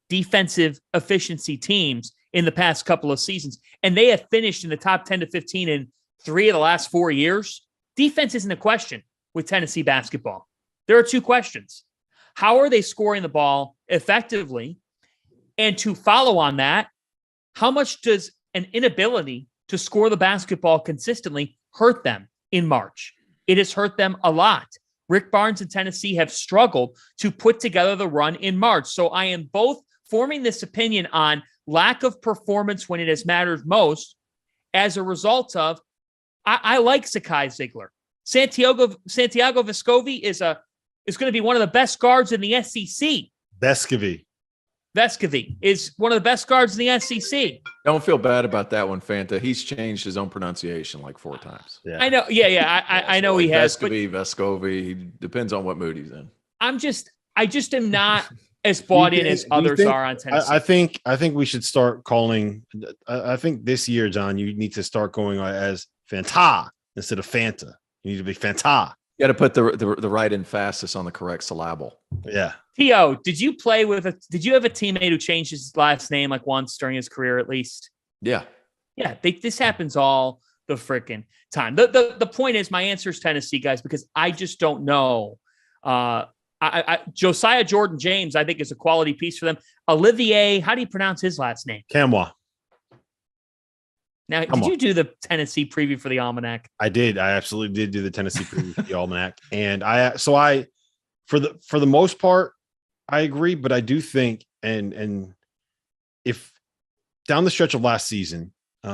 Speaker 3: defensive efficiency teams in the past couple of seasons, and they have finished in the top 10 to 15 in 3 of the last 4 years. Defense isn't a question with Tennessee basketball. There are 2 questions. How are they scoring the ball effectively? And to follow on that, how much does an inability to score the basketball consistently hurt them in March? It has hurt them a lot. Rick Barnes and Tennessee have struggled to put together the run in March. So I am both forming this opinion on lack of performance when it has mattered most as a result of, I like Zakai Ziegler. Santiago Vescovi is going to be one of the best guards in the SEC. Vescovi is one of the best guards in the SEC.
Speaker 2: Don't feel bad about that one, Fanta. He's changed his own pronunciation like 4 times.
Speaker 3: Yeah. I know. Yeah. I know he has.
Speaker 2: Vescovi, depends on what mood he's in.
Speaker 3: I just am not as bought in as others are on Tennessee.
Speaker 1: I think we should start calling. I think this year, John, you need to start going as Fanta instead of Fanta. You need to be Fanta.
Speaker 2: You got to put the right emphasis on the correct syllable.
Speaker 1: Yeah.
Speaker 3: Theo, did you have a teammate who changed his last name like once during his career at least?
Speaker 2: Yeah.
Speaker 3: Yeah. This happens all the freaking time. The point is, my answer is Tennessee, guys, because I just don't know. Josiah Jordan James, I think, is a quality piece for them. Olivier, how do you pronounce his last name?
Speaker 1: Camwa.
Speaker 3: Now, did you do the Tennessee preview for the Almanac?
Speaker 1: I did. I absolutely did do the Tennessee preview for the Almanac. And for the most part, I agree, but I do think, and if down the stretch of last season,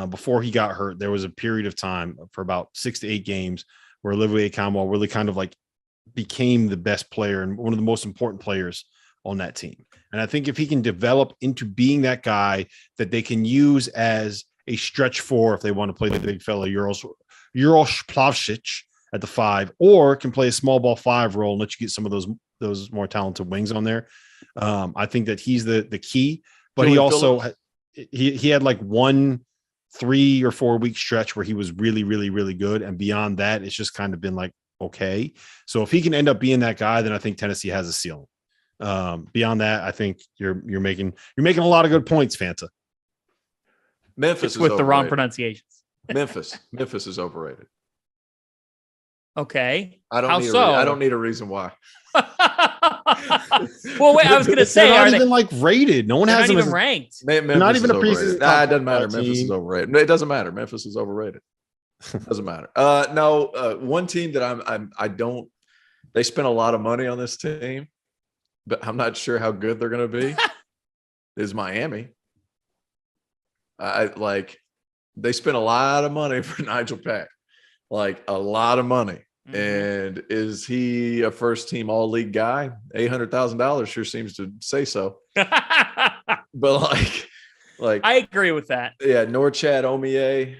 Speaker 1: before he got hurt, there was a period of time for about 6 to 8 games where Olivier Camwa really kind of like became the best player and one of the most important players on that team. And I think if he can develop into being that guy that they can use as a stretch 4 if they want to play the big fella Uros Plavšić at the 5, or can play a small ball 5 role and let you get some of those more talented wings on there. I think that he's the key, but he also he had like 1 3 or 4 week stretch where he was really, really, really good. And beyond that, it's just kind of been like, okay. So if he can end up being that guy, then I think Tennessee has a ceiling. Beyond that, I think you're making a lot of good points, Fanta.
Speaker 2: Memphis
Speaker 3: with
Speaker 2: is
Speaker 3: the wrong pronunciations.
Speaker 2: Memphis is overrated.
Speaker 3: Okay.
Speaker 2: I don't need a reason why.
Speaker 3: Well, wait, I was going to say,
Speaker 1: they're not even like rated. No one has them
Speaker 3: even ranked.
Speaker 1: Not even a preseason.
Speaker 2: It doesn't matter. Memphis is overrated. It doesn't matter. Memphis is overrated. Doesn't matter. One team that they spent a lot of money on this team, but I'm not sure how good they're going to be. Is Miami. They spent a lot of money for Nigel Pack, like a lot of money. Mm-hmm. And is he a first team all league guy? $800,000 sure seems to say so. But Like
Speaker 3: I agree with that.
Speaker 2: Yeah, Norchad Omie,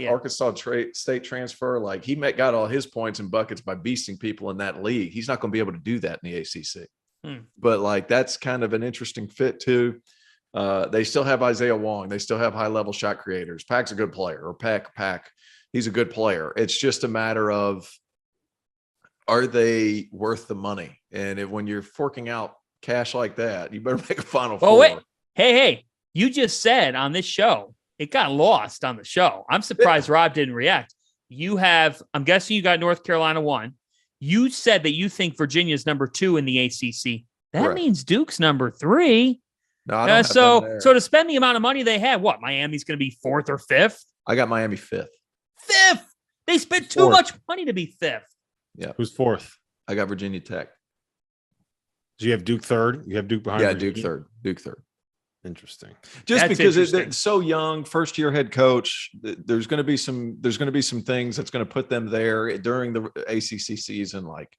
Speaker 2: Arkansas State transfer. Like he got all his points and buckets by beasting people in that league. He's not going to be able to do that in the ACC. But like that's kind of an interesting fit too. They still have Isaiah Wong. They still have high-level shot creators. Pack's a good player, or Pack. He's a good player. It's just a matter of, are they worth the money? And when you're forking out cash like that, you better make a Final Four.
Speaker 3: Wait. Hey, you just said on this show, it got lost on the show. I'm surprised Rob didn't react. I'm guessing you got North Carolina 1. You said that you think Virginia's number 2 in the ACC. That
Speaker 2: Correct.
Speaker 3: means Duke's number 3.
Speaker 2: No, I don't
Speaker 3: so to spend the amount of money they had, what? Miami's going to be 4th or 5th?
Speaker 2: I got Miami 5th.
Speaker 3: 5th. They spent too much money to be 5th.
Speaker 2: Yeah.
Speaker 1: Who's 4th?
Speaker 2: I got Virginia Tech.
Speaker 1: Do you have Duke 3rd? You have Duke behind?
Speaker 2: Yeah, Duke 3rd. Duke 3rd.
Speaker 1: Interesting.
Speaker 2: Just because it's so young, first year head coach, there's going to be some things that's going to put them there during the ACC season. Like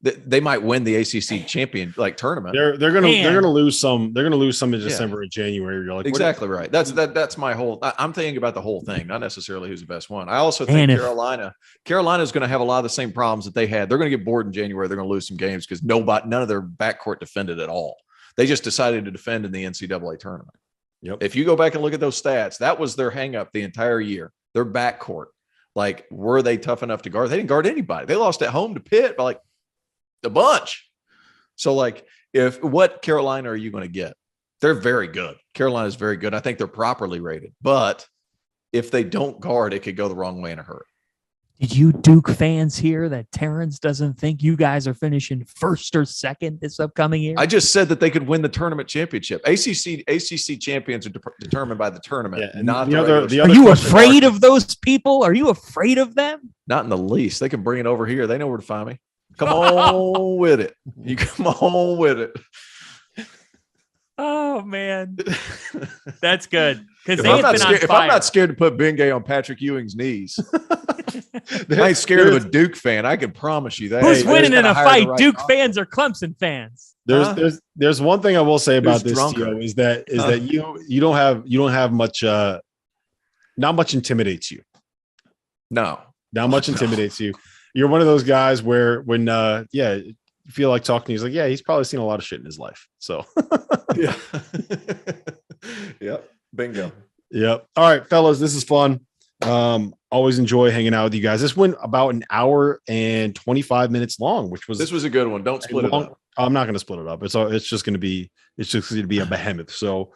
Speaker 2: they might win the ACC champion tournament.
Speaker 1: They're going to lose some. They're going to lose some in December and January. You're like,
Speaker 2: exactly right. That's my whole. I'm thinking about the whole thing, not necessarily who's the best one. I also think Carolina's going to have a lot of the same problems that they had. They're going to get bored in January. They're going to lose some games because none of their backcourt defended at all. They just decided to defend in the NCAA tournament.
Speaker 1: Yep.
Speaker 2: If you go back and look at those stats, that was their hang up the entire year. Their backcourt. Like, were they tough enough to guard? They didn't guard anybody. They lost at home to Pitt by a bunch. So what Carolina are you going to get? They're very good. Carolina's very good. I think they're properly rated. But if they don't guard, it could go the wrong way in a hurry.
Speaker 3: Did you Duke fans hear that Terrence doesn't think you guys are finishing 1st or 2nd this upcoming year?
Speaker 2: I just said that they could win the tournament championship. ACC champions are determined by the tournament, not the other.
Speaker 3: Are you afraid of those people? Are you afraid of them?
Speaker 2: Not in the least. They can bring it over here. They know where to find me. Come on with it. You come on with it.
Speaker 3: Oh man, that's good. Because
Speaker 2: if I'm not scared to put Bengay on Patrick Ewing's knees, I ain't scared of a Duke fan. I can promise you that.
Speaker 3: Who's winning in a fight, Duke fans or Clemson fans?
Speaker 1: There's one thing I will say about this, Tio, is that you don't have much. Not much intimidates you.
Speaker 2: No,
Speaker 1: not much intimidates you. You're one of those guys where when you feel like talking, he's like, yeah, he's probably seen a lot of shit in his life. So
Speaker 2: yeah. Yep. Bingo.
Speaker 1: Yep. All right, fellas, this is fun. Always enjoy hanging out with you guys. This went about an hour and 25 minutes long, this was
Speaker 2: a good one. Don't split it up.
Speaker 1: I'm not going to split it up. It's just going to be a behemoth. So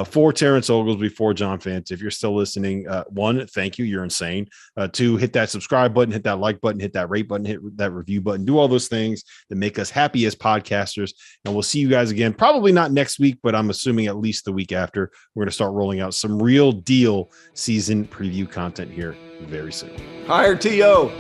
Speaker 1: for Terrence Oglesby, for John Fanta, if you're still listening, 1, thank you. You're insane. 2, hit that subscribe button, hit that like button, hit that rate button, hit that review button, do all those things that make us happy as podcasters. And we'll see you guys again, probably not next week, but I'm assuming at least the week after. We're going to start rolling out some real deal season preview content here very soon.
Speaker 2: Hire TO.